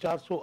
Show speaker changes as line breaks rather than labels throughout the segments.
400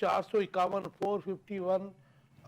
451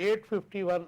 851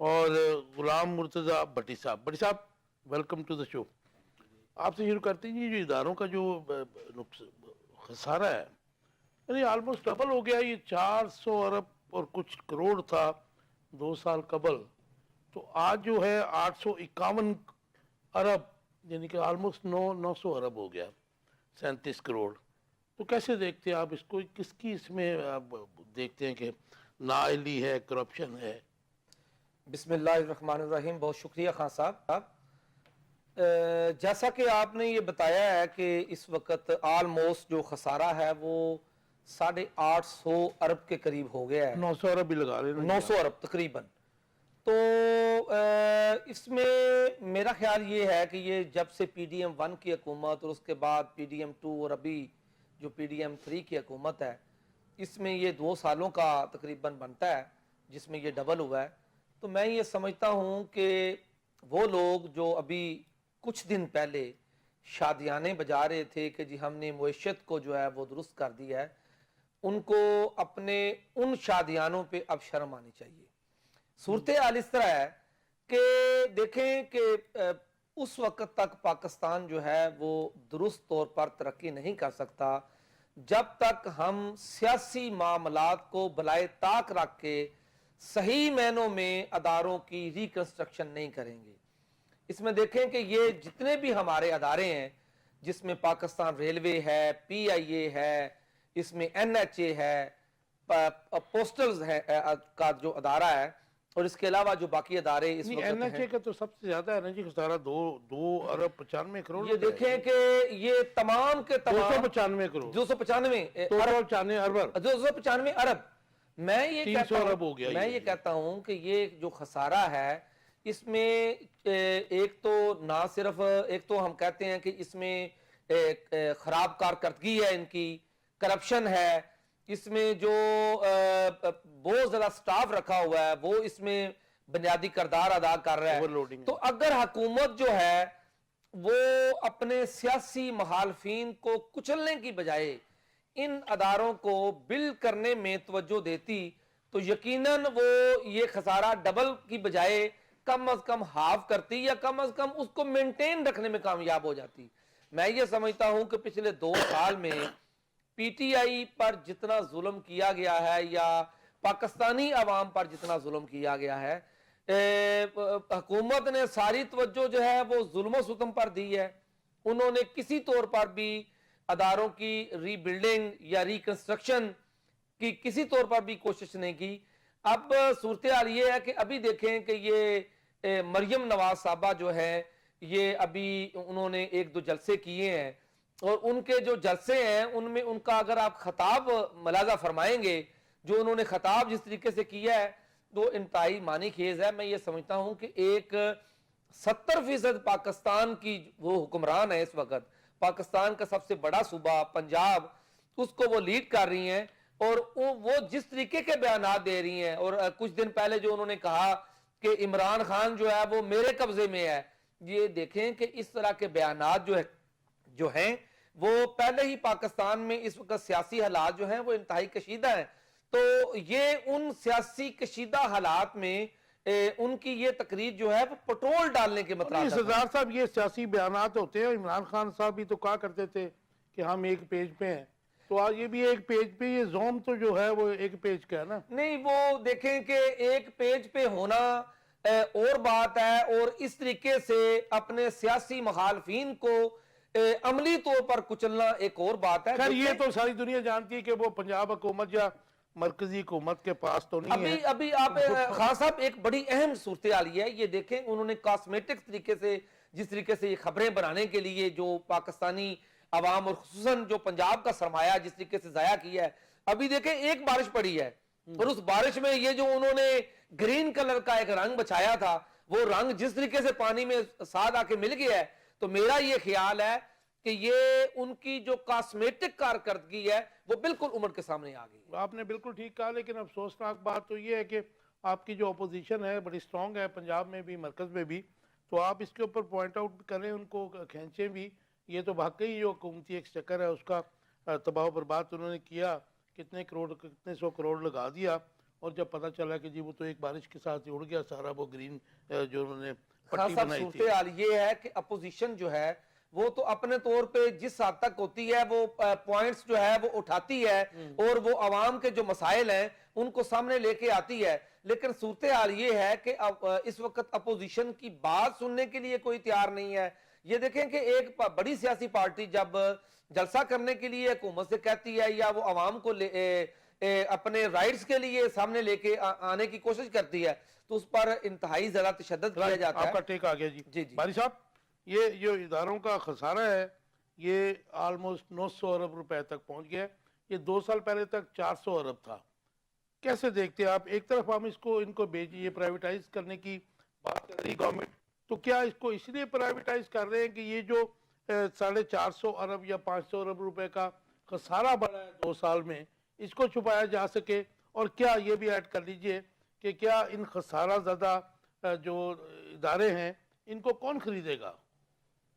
اور غلام مرتضیٰ بھٹی صاحب welcome to the شو. آپ سے شروع کرتے ہیں جو اداروں کا جو خسارہ ہے یعنی آلموسٹ ڈبل ہو گیا. یہ 400 ارب اور کچھ کروڑ تھا 2 سال قبل, تو آج جو ہے 851 ارب یعنی کہ آلموسٹ 900 ارب ہو گیا, 37 کروڑ. تو کیسے دیکھتے ہیں آپ اس کو, کس کی اس میں آپ دیکھتے ہیں کہ نااہلی ہے, کرپشن ہے؟
بسم اللہ الرحمن الرحیم. بہت شکریہ خان صاحب. جیسا کہ آپ نے یہ بتایا ہے کہ اس وقت آلموسٹ جو خسارہ ہے وہ 850 ارب کے قریب ہو گیا ہے.
900 ارب بھی لگا لینا,
900 ارب تقریباً. تو اس میں میرا خیال یہ ہے کہ یہ جب سے پی ڈی ایم 1 کی حکومت اور اس کے بعد پی ڈی ایم 2 اور ابھی جو پی ڈی ایم 3 کی حکومت ہے, اس میں یہ 2 سالوں کا تقریباً بنتا ہے جس میں یہ ڈبل ہوا ہے. تو میں یہ سمجھتا ہوں کہ وہ لوگ جو ابھی کچھ دن پہلے شادیانے بجا رہے تھے کہ جی ہم نے معیشت کو جو ہے وہ درست کر دیا ہے, ان کو اپنے ان شادیانوں پہ اب شرم آنی چاہیے. صورتحال اس طرح ہے کہ دیکھیں کہ اس وقت تک پاکستان جو ہے وہ درست طور پر ترقی نہیں کر سکتا جب تک ہم سیاسی معاملات کو بلائے طاق رکھ کے صحیح معنوں میں اداروں کی ریکنسٹرکشن نہیں کریں گے. اس میں دیکھیں کہ یہ جتنے بھی ہمارے ادارے ہیں, جس میں پاکستان ریلوے ہے, پی آئی اے ہے, اس میں این ایچ اے ہے, پوسٹلز ہے کا جو ادارہ ہے, اور اس کے علاوہ جو باقی ادارے اس وقت
این ایچ
ہیں,
اے کا تو سب سے زیادہ انرجی خسارہ 2 ارب 95 کروڑ
یہ دیکھیں کہ یہ تمام کے تمام
295 کروڑ
295
ارب
295 ارب. میں یہ
300 ارب ہو گیا.
یہ کہتا ہوں کہ یہ جو خسارہ ہے اس میں ایک تو نہ صرف ایک تو ہم کہتے ہیں کہ اس میں خراب کارکردگی ہے, ان کی کرپشن ہے, اس میں جو بہت زیادہ سٹاف رکھا ہوا ہے وہ اس میں بنیادی کردار ادا کر رہا ہے. تو اگر حکومت جو ہے وہ اپنے سیاسی مخالفین کو کچلنے کی بجائے ان اداروں کو بلڈ کرنے میں توجہ دیتی تو یقیناً وہ یہ خسارہ ڈبل کی بجائے کم از کم ہاف کرتی یا کم از کم اس کو مینٹین رکھنے میں کامیاب ہو جاتی. میں یہ سمجھتا ہوں کہ پچھلے 2 سال میں پی ٹی آئی پر جتنا ظلم کیا گیا ہے یا پاکستانی عوام پر جتنا ظلم کیا گیا ہے, حکومت نے ساری توجہ جو ہے وہ ظلم و ستم پر دی ہے. انہوں نے کسی طور پر بھی اداروں کی ری بلڈنگ یا ریکنسٹرکشن کی کسی طور پر بھی کوشش نہیں کی. اب صورتحال یہ ہے کہ ابھی دیکھیں کہ یہ مریم نواز صاحبہ جو ہے یہ ابھی انہوں نے 1-2 جلسے کیے ہیں, اور ان کے جو جلسے ہیں ان میں ان کا اگر آپ خطاب ملاحظہ فرمائیں گے, جو انہوں نے خطاب جس طریقے سے کیا ہے تو انتہائی معنی خیز ہے. میں یہ سمجھتا ہوں کہ ایک 70% پاکستان کی وہ حکمران ہے اس وقت, پاکستان کا سب سے بڑا صوبہ پنجاب, اس کو وہ لیڈ کر رہی ہیں, اور وہ جس طریقے کے بیانات دے رہی ہیں, اور کچھ دن پہلے جو انہوں نے کہا کہ عمران خان جو ہے وہ میرے قبضے میں ہے, یہ دیکھیں کہ اس طرح کے بیانات جو ہیں وہ پہلے ہی پاکستان میں اس وقت سیاسی حالات جو ہیں وہ انتہائی کشیدہ ہیں. تو یہ ان سیاسی کشیدہ حالات میں ان کی یہ تقریر جو ہے وہ پٹرول ڈالنے کے مطلب
سردار صاحب یہ سیاسی بیانات ہوتے ہیں. عمران خان صاحب بھی تو کہا کرتے تھے کہ ہم ایک پیج پہ ہیں, تو آج یہ بھی ایک پیج پہ, یہ زوم تو جو ہے وہ ایک پیج کا ہے نا.
نہیں, وہ دیکھیں کہ ایک پیج پہ ہونا اور بات ہے, اور اس طریقے سے اپنے سیاسی مخالفین کو عملی طور پر کچلنا ایک اور بات ہے.
خیر یہ تو ساری دنیا جانتی ہے کہ وہ پنجاب حکومت یا مرکزی حکومت کے پاس تو نہیں ہے.
ابھی آپ خان صاحب ایک بڑی اہم صورتحال یہ ہے, یہ دیکھیں انہوں نے کاسمیٹک طریقے سے جس طریقے سے یہ خبریں بنانے کے لیے جو پاکستانی عوام اور خصوصاً جو پنجاب کا سرمایہ جس طریقے سے ضائع کیا ہے, ابھی دیکھیں ایک بارش پڑی ہے اور اس بارش میں یہ جو انہوں نے گرین کلر کا ایک رنگ بچایا تھا وہ رنگ جس طریقے سے پانی میں ساتھ آ کے مل گیا ہے, تو میرا یہ خیال ہے کہ یہ ان کی جو کاسمیٹک کارکردگی ہے وہ بالکل امت کے سامنے آ گئی.
آپ نے بالکل ٹھیک کہا, لیکن افسوسناک بات تو یہ ہے کہ آپ کی جو اپوزیشن ہے بڑی سٹرونگ ہے پنجاب میں بھی مرکز میں بھی, تو آپ اس کے اوپر پوائنٹ آؤٹ کریں, ان کو کھینچیں بھی. یہ تو واقعی جو حکومتی ایک چکر ہے اس کا تباہ و برباد انہوں نے کیا, کتنے 100 کروڑ لگا دیا, اور جب پتہ چلا کہ جی وہ تو ایک بارش کے ساتھ ہی اڑ گیا سارا وہ گرین جو انہوں نے
خان
پٹی
صاحب
بنائی تھی.
صورتحال یہ ہے کہ اپوزیشن جو ہے وہ تو اپنے طور پہ جس حد تک ہوتی ہے وہ پوائنٹس جو ہے وہ اٹھاتی ہے اور وہ عوام کے جو مسائل ہیں ان کو سامنے لے کے آتی ہے, لیکن صورتحال یہ ہے کہ اس وقت اپوزیشن کی بات سننے کے لیے کوئی تیار نہیں ہے. یہ دیکھیں کہ ایک بڑی سیاسی پارٹی جب جلسہ کرنے کے لیے حکومت سے کہتی ہے یا وہ عوام کو اپنے رائٹس کے لیے سامنے لے کے آنے کی کوشش کرتی ہے تو اس پر انتہائی زیادہ تشدد کیا جاتا ہے.
آپ کا ٹیک آ گیا جی. باری صاحب یہ جو اداروں کا خسارہ ہے یہ آلموسٹ 900 ارب روپے تک پہنچ گیا. یہ 2 سال پہلے تک 400 ارب تھا. کیسے دیکھتے ہیں آپ؟ ایک طرف ہم ان کو یہ پرائیویٹائز کرنے کی بات کر رہی گورنمنٹ, تو کیا اس کو اس لیے پرائیویٹائز کر رہے ہیں کہ یہ جو 450 ارب یا 500 ارب روپے کا خسارہ بڑھا ہے 2 سال میں اس کو چھپایا جا سکے؟ اور کیا یہ بھی ایڈ کر لیجئے کہ کیا ان خسارہ زدہ جو ادارے ہیں ان کو کون خریدے گا؟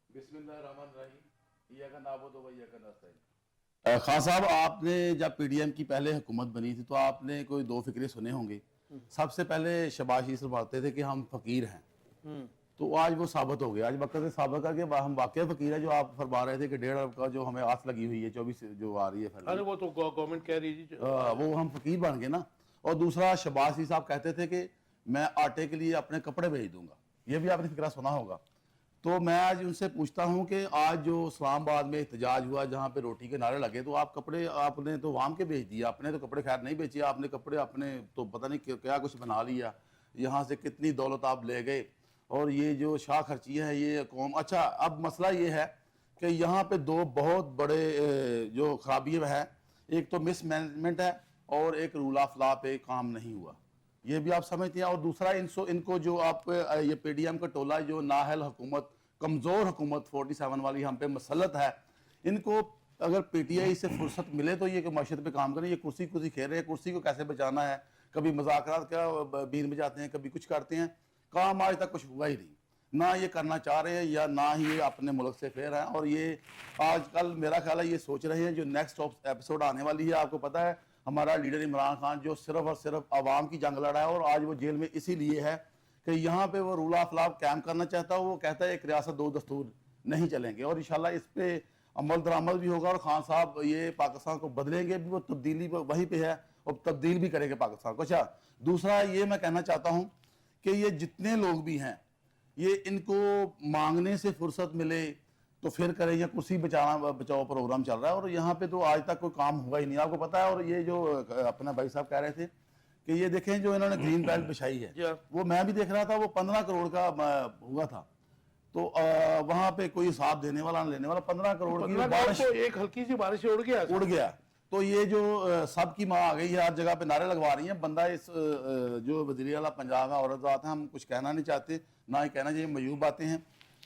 بسم اللہ الرحمن الرحیم. ایاک نعبد و ایاک نستعین. خان صاحب آپ نے جب پی ڈی ایم کی پہلے حکومت بنی تھی تو آپ نے کوئی 2 فکرے سنے ہوں گے. سب سے پہلے شہباز شریف صاحب بولتے تھے کہ ہم فقیر ہیں, تو آج وہ ثابت ہو گیا. آج وقت سابقہ کہ ہم واقعی فقیر ہیں. جو آپ فرما رہے تھے کہ 1.5 ارب کا جو ہمیں آس لگی ہوئی ہے 24 جو آ رہی ہے
ارے وہ تو گورنمنٹ کہہ رہی جی
وہ ہم فقیر بن گئے نا. اور دوسرا شہباز شریف صاحب کہتے تھے کہ میں آٹے کے لیے اپنے کپڑے بھیج دوں گا. یہ بھی آپ نے فکرہ سنا ہوگا. تو میں آج ان سے پوچھتا ہوں کہ آج جو اسلام آباد میں احتجاج ہوا جہاں پہ روٹی کے نعرے لگے تو آپ کپڑے آپ نے تو عوام کے بیچ دیا. آپ نے تو کپڑے خیر نہیں بیچے, آپ نے کپڑے اپنے تو پتہ نہیں کیا کچھ بنا لیا. یہاں سے کتنی دولت آپ لے گئے. اور یہ جو شاہ خرچیہ ہے یہ قوم. اچھا اب مسئلہ یہ ہے کہ یہاں پہ 2 بہت بڑے جو خرابی ہے, ایک تو مس مینجمنٹ ہے اور ایک رول آف لا پہ کام نہیں ہوا. یہ بھی آپ سمجھتے ہیں. اور دوسرا ان کو جو آپ یہ پی ڈی ایم کا ٹولہ جو نااہل حکومت, کمزور حکومت 47 والی ہم پہ مسلط ہے, ان کو اگر پی ٹی آئی سے فرصت ملے تو یہ کہ معیشت پہ کام کریں. یہ کرسی کھیل رہے ہیں, کرسی کو کیسے بچانا ہے. کبھی مذاکرات کا بین بجاتے ہیں, کبھی کچھ کرتے ہیں. کام آج تک کچھ ہوا ہی نہیں. نہ یہ کرنا چاہ رہے ہیں یا نہ ہی یہ اپنے ملک سے پھیر ہیں. اور یہ آج کل میرا خیال ہے یہ سوچ رہے ہیں جو نیکسٹ ایپیسوڈ آنے والی ہے. آپ کو پتا ہے ہمارا لیڈر عمران خان جو صرف اور صرف عوام کی جنگ لڑا ہے اور آج وہ جیل میں اسی لیے ہے کہ یہاں پہ وہ رول آف لا قائم کرنا چاہتا ہے. وہ کہتا ہے ایک ریاست 2 دستور نہیں چلیں گے. اور انشاءاللہ اس پہ عمل درآمد بھی ہوگا. اور خان صاحب یہ پاکستان کو بدلیں گے بھی. وہ تبدیلی وہی پہ ہے اور تبدیل بھی کریں گے پاکستان کو. اچھا دوسرا یہ میں کہنا چاہتا ہوں کہ یہ جتنے لوگ بھی ہیں یہ ان کو مانگنے سے فرصت ملے تو پھر کریں, یا کرسی بچاؤ پروگرام چل رہا ہے. اور یہاں پہ تو آج تک کوئی کام ہوا ہی نہیں, آپ کو پتا ہے. اور یہ جو اپنا بھائی صاحب کہہ رہے تھے کہ یہ دیکھیں جو انہوں نے گرین بیلٹ بچھائی ہے, وہ میں بھی دیکھ رہا تھا, وہ 15 کروڑ کا ہوا تھا. تو وہاں پہ کوئی حساب دینے والا نہ لینے والا. 15 کروڑ کی بارش,
ایک ہلکی سی بارش سے اڑ گیا.
تو یہ جو سب کی ماں آ گئی ہے, ہر جگہ پہ نعرے لگوا رہی ہیں. بندہ اس جو وزیر اعلیٰ پنجاب ہے عورت ذات ہیں, ہم کچھ کہنا نہیں چاہتے, نہ ہی کہنا چاہیے, معیوب باتیں ہیں.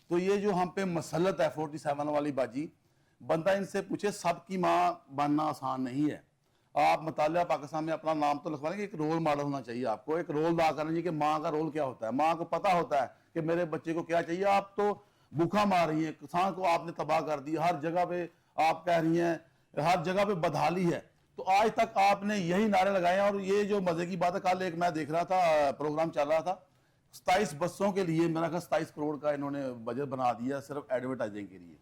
تو یہ جو ہم پہ مسلط ہے 47 والی باجی, بندہ ان سے پوچھے سب کی ماں بننا آسان نہیں ہے. آپ مطالعہ پاکستان میں اپنا نام تو لکھوا لیں گے, ایک رول ماڈل ہونا چاہیے آپ کو, ایک رول ادا کرنا چاہیے کہ ماں کا رول کیا ہوتا ہے. ماں کو پتا ہوتا ہے کہ میرے بچے کو کیا چاہیے. آپ تو بھوکا مار رہی ہیں, کسان کو آپ نے تباہ کر دی. ہر جگہ پہ آپ کہہ رہی ہیں ہر جگہ پہ بدحالی ہے. تو آج تک آپ نے یہی نعرے لگائے ہیں. اور یہ جو مزے کی بات ہے, کل ایک میں دیکھ رہا تھا پروگرام چل رہا تھا, 27 بسوں کے لیے میرا خیال 27 کروڑ کا انہوں نے بجٹ بنا دیا صرف ایڈورٹائزنگ کے لیے.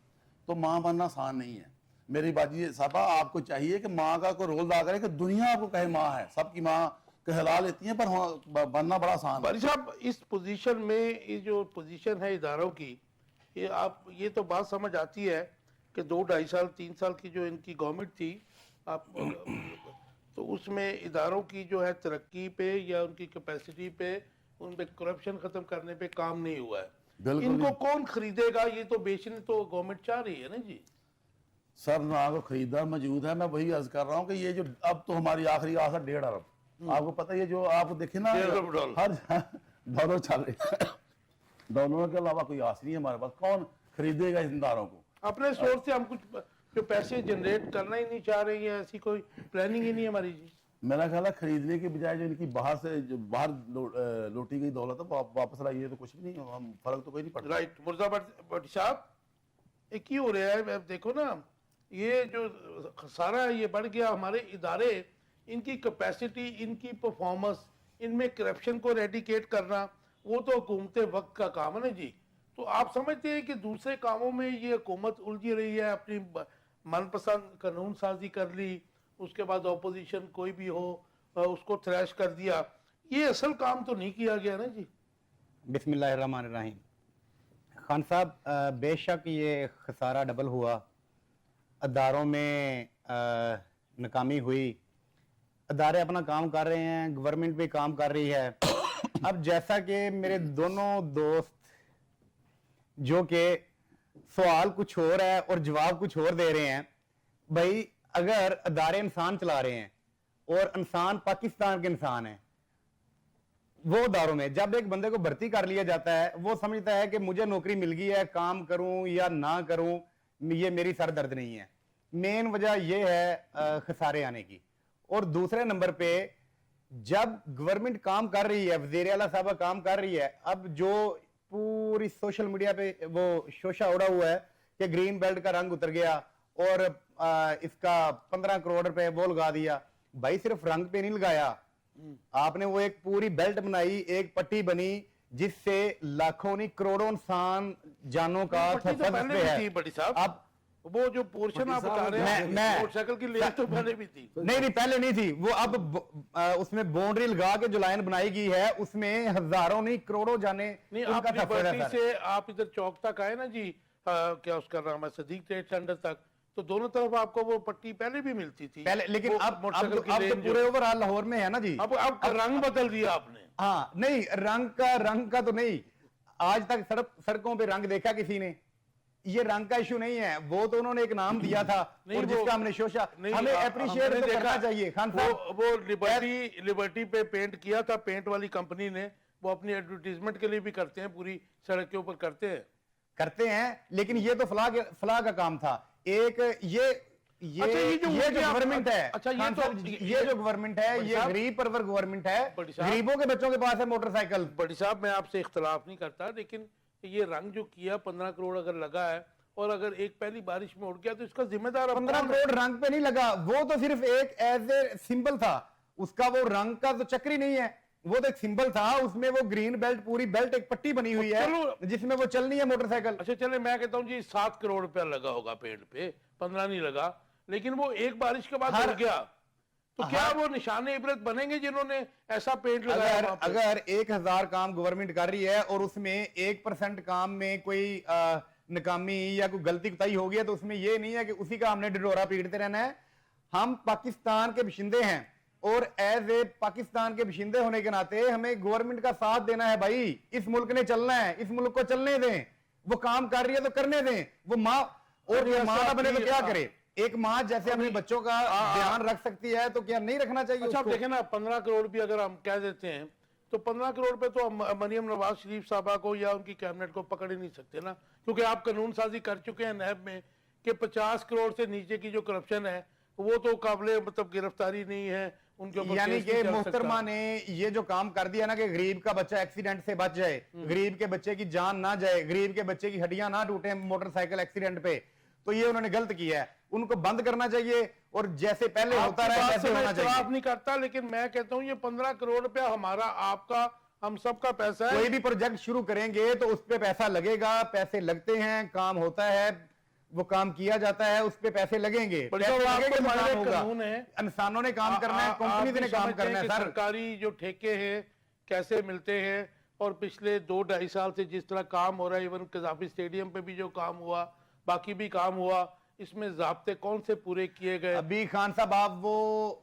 تو ماں بننا آسان نہیں ہے. میری باجی صاحبہ آپ کو چاہیے کہ ماں کا کوئی رول ادا کرے کہ دنیا آپ کو کہے ماں ہے. سب کی ماں کہلا لیتی ہیں پر بننا بڑا آسان ہے.
بھائی صاحب اس پوزیشن میں یہ جو پوزیشن ہے اداروں کی, یہ تو بات سمجھ آتی ہے کہ 2-2.5 سال 3 سال کی جو ان کی گورنمنٹ تھی آپ تو اس میں اداروں کی جو ہے ترقی پہ یا ان کی کیپیسٹی پہ, ان پہ کرپشن ختم کرنے پہ کام نہیں ہوا ہے. ان کو کون خریدے گا؟ یہ تو بیچنے تو گورنمنٹ چاہ رہی ہے نا جی.
سر نہ کو خریدار موجود ہے. میں وہی عرض کر رہا ہوں کہ یہ جو اب تو ہماری آخری آس ہے 1.5 ارب. آپ کو پتہ یہ جو آپ دیکھیں نا ہر ڈالر چل رہے, ڈالروں کے علاوہ کوئی آس نہیں ہے ہمارے پاس. کون خریدے گا ان اداروں کو؟
اپنے سورس سے ہم کچھ جو پیسے جنریٹ کرنا ہی نہیں چاہ رہے ہیں, ایسی کوئی پلاننگ ہی نہیں ہے ہماری جی.
میرا خیال ہے خریدنے کے بجائے جو ان کی باہر سے جو باہر لوٹی گئی دولت ہے واپس لائیے تو کچھ بھی نہیں, ہم فرق تو کوئی نہیں پڑتا.
رائٹ. مرزا بٹ صاحب ایک ہی ہو رہا ہے, دیکھو نا یہ جو خسارہ ہے یہ بڑھ گیا. ہمارے ادارے ان کی کیپیسٹی, ان کی پرفارمنس, ان میں کرپشن کو ریڈیکیٹ کرنا, وہ تو حکومت وقت کا کام ہے نا جی. تو آپ سمجھتے ہیں کہ دوسرے کاموں میں یہ حکومت الجھی رہی ہے, اپنی من پسند قانون سازی کر لی, اس کے بعد اپوزیشن کوئی بھی ہو اس کو تھریش کر دیا, یہ اصل کام تو نہیں کیا گیا نا جی.
بسم اللہ الرحمن الرحیم. خان صاحب, بے شک یہ خسارہ ڈبل ہوا, اداروں میں ناکامی ہوئی, ادارے اپنا کام کر رہے ہیں, گورنمنٹ بھی کام کر رہی ہے. اب جیسا کہ میرے دونوں دوست جو کہ سوال کچھ اور ہے اور جواب کچھ اور دے رہے ہیں, بھائی اگر ادارے انسان چلا رہے ہیں اور انسان پاکستان کے انسان ہیں, وہ اداروں میں جب ایک بندے کو بھرتی کر لیا جاتا ہے, وہ سمجھتا ہے کہ مجھے نوکری مل گئی ہے, کام کروں یا نہ کروں یہ میری سر درد نہیں ہے. مین وجہ یہ ہے خسارے آنے کی. اور دوسرے نمبر پہ جب گورنمنٹ کام کر رہی ہے, وزیر اعلیٰ صاحبہ کام کر رہی ہے, اب جو پوری سوشل میڈیا پہ وہ شوشہ اڑا ہوا ہے کہ گرین بیلٹ کا رنگ اتر گیا اور اس کا 15 کروڑ روپے وہ لگا دیا. بھائی صرف رنگ پہ نہیں لگایا, آپ نے وہ ایک پوری بیلٹ بنائی, ایک پٹی بنی جس سے لاکھوں نہیں کروڑوں انسان جانوں کا تحفظ پہ ہے. اب
وہ جو پورشن آپ بتا رہے ہیں موٹر سائیکل کی لین تو پہلے بھی تھی.
نہیں پہلے نہیں تھی وہ, اب اس میں باؤنڈری لگا کے جو لائن بنائی گئی ہے اس میں ہزاروں نہیں کروڑوں جانے
نہیں. آپ لبرٹی سے آپ ادھر چوک تک آئے نا جی, کیا اس کا نام ہے, صدیق ٹریڈ سینٹر تک, تو دونوں طرف آپ کو وہ پٹی پہلے بھی ملتی تھی
پہلے, لیکن اب تو پورے اوور لاہور میں ہے نا جی.
اب رنگ بدل دیا آپ نے.
ہاں نہیں, رنگ کا تو نہیں, آج تک سڑکوں پہ رنگ دیکھا کسی نے؟ یہ رنگ کا ایشو نہیں ہے, وہ تو انہوں نے ایک نام دیا تھا اور جس کا ہم نے شوشا, ہمیں اپریشیٹ تو کرنا چاہیے. خان صاحب
وہ لبرٹی پہ پینٹ کیا تھا پینٹ والی کمپنی نے, وہ اپنی ایڈورٹیزمنٹ کے لیے بھی کرتے ہیں, پوری سڑک کے اوپر کرتے ہیں,
لیکن یہ تو فلاح کا کام تھا. ایک یہ جو گورنمنٹ ہے, یہ جو گورنمنٹ ہے یہ غریب پرور گورنمنٹ ہے, غریبوں کے بچوں کے پاس ہے موٹر سائیکل.
بڑی صاحب میں آپ سے اختلاف نہیں کرتا, لیکن یہ رنگ جو کیا 15 کروڑ اگر لگا ہے اور اگر ایک پہلی بارش میں اڑ گیا تو اس کا ذمہ دار
15 کروڑ رنگ پہ نہیں لگا, وہ تو صرف ایک ایز اے سمبل تھا, اس کا وہ رنگ کا تو چکر ہی نہیں ہے, وہ تو ایک سمبل تھا. اس میں وہ گرین بیلٹ, پوری بیلٹ ایک پٹی بنی ہوئی ہے جس میں وہ چلنی ہے موٹر سائیکل.
اچھا چلے, میں کہتا ہوں جی 7 کروڑ روپیہ لگا ہوگا پینٹ پہ, 15 نہیں لگا, لیکن وہ ایک بارش کے بعد اڑ گیا, تو کیا وہ نشان عبرت بنیں گے جنہوں نے ایسا پینٹ لگایا؟
اگر 1000 کام گورنمنٹ کر رہی ہے اور اس میں 1% کام میں کوئی ناکامی یا کوئی غلطی کوتاہی ہو گیا, تو اس میں یہ نہیں ہے کہ اسی کا ہم نے ڈڈورا پیٹتے رہنا ہے. ہم پاکستان کے باشندے ہیں اور ایز اے پاکستان کے باشندے ہونے کے ناطے ہمیں گورنمنٹ کا ساتھ دینا ہے. بھائی اس ملک نے چلنا ہے, اس ملک کو چلنے دیں, وہ کام کر رہی ہے تو کرنے دیں. وہ ماں اور ماں بنے تو کیا کرے, ایک ماں جیسے اپنے بچوں کا دھیان رکھ سکتی ہے تو کیا نہیں رکھنا چاہیے؟
اچھا آپ دیکھیں نا, 15 کروڑ بھی اگر ہم کہہ دیتے ہیں تو 15 کروڑ پہ تو مریم نواز شریف صاحبہ کو یا ان کی کیبنٹ کو پکڑ ہی نہیں سکتے نا, کیونکہ آپ قانون سازی کر چکے ہیں نیب میں کہ 50 کروڑ سے نیچے کی جو کرپشن ہے وہ تو قابل مطلب گرفتاری نہیں ہے ان کے اوپر.
یعنی کہ محترمہ نے یہ جو کام کر دیا نا کہ غریب کا بچہ ایکسیڈنٹ سے بچ جائے, غریب کے بچے کی جان نہ جائے, غریب کے بچے کی ہڈیاں نہ ٹوٹیں موٹر سائیکل ایکسیڈنٹ پہ, تو یہ انہوں نے غلط کیا ہے. ان کو بند کرنا چاہیے اور جیسے پہلے ہوتا رہا ویسے ہونا چاہیے.
اختلاف نہیں کرتا, لیکن میں کہتا ہوں یہ 15 کروڑ روپیہ ہمارا, آپ کا, ہم سب کا پیسہ ہے.
کوئی بھی پروجیکٹ شروع کریں گے تو اس پہ پیسہ لگے گا, پیسے لگتے ہیں, کام ہوتا ہے, وہ کام کیا جاتا ہے, اس پہ پیسے لگیں گے, انسانوں نے کام کرنا ہے, کمپنیز نے کام کرنا ہے.
سرکاری جو ٹھیکے ہیں کیسے ملتے ہیں, اور پچھلے 2-2.5 سال سے جس طرح کام ہو رہا ہے, ایون قذافی اسٹیڈیم پہ بھی جو کام ہوا, باقی بھی کام ہوا, اس میں ضابطے کون سے پورے کیے گئے؟
ابھی خان صاحب آپ وہ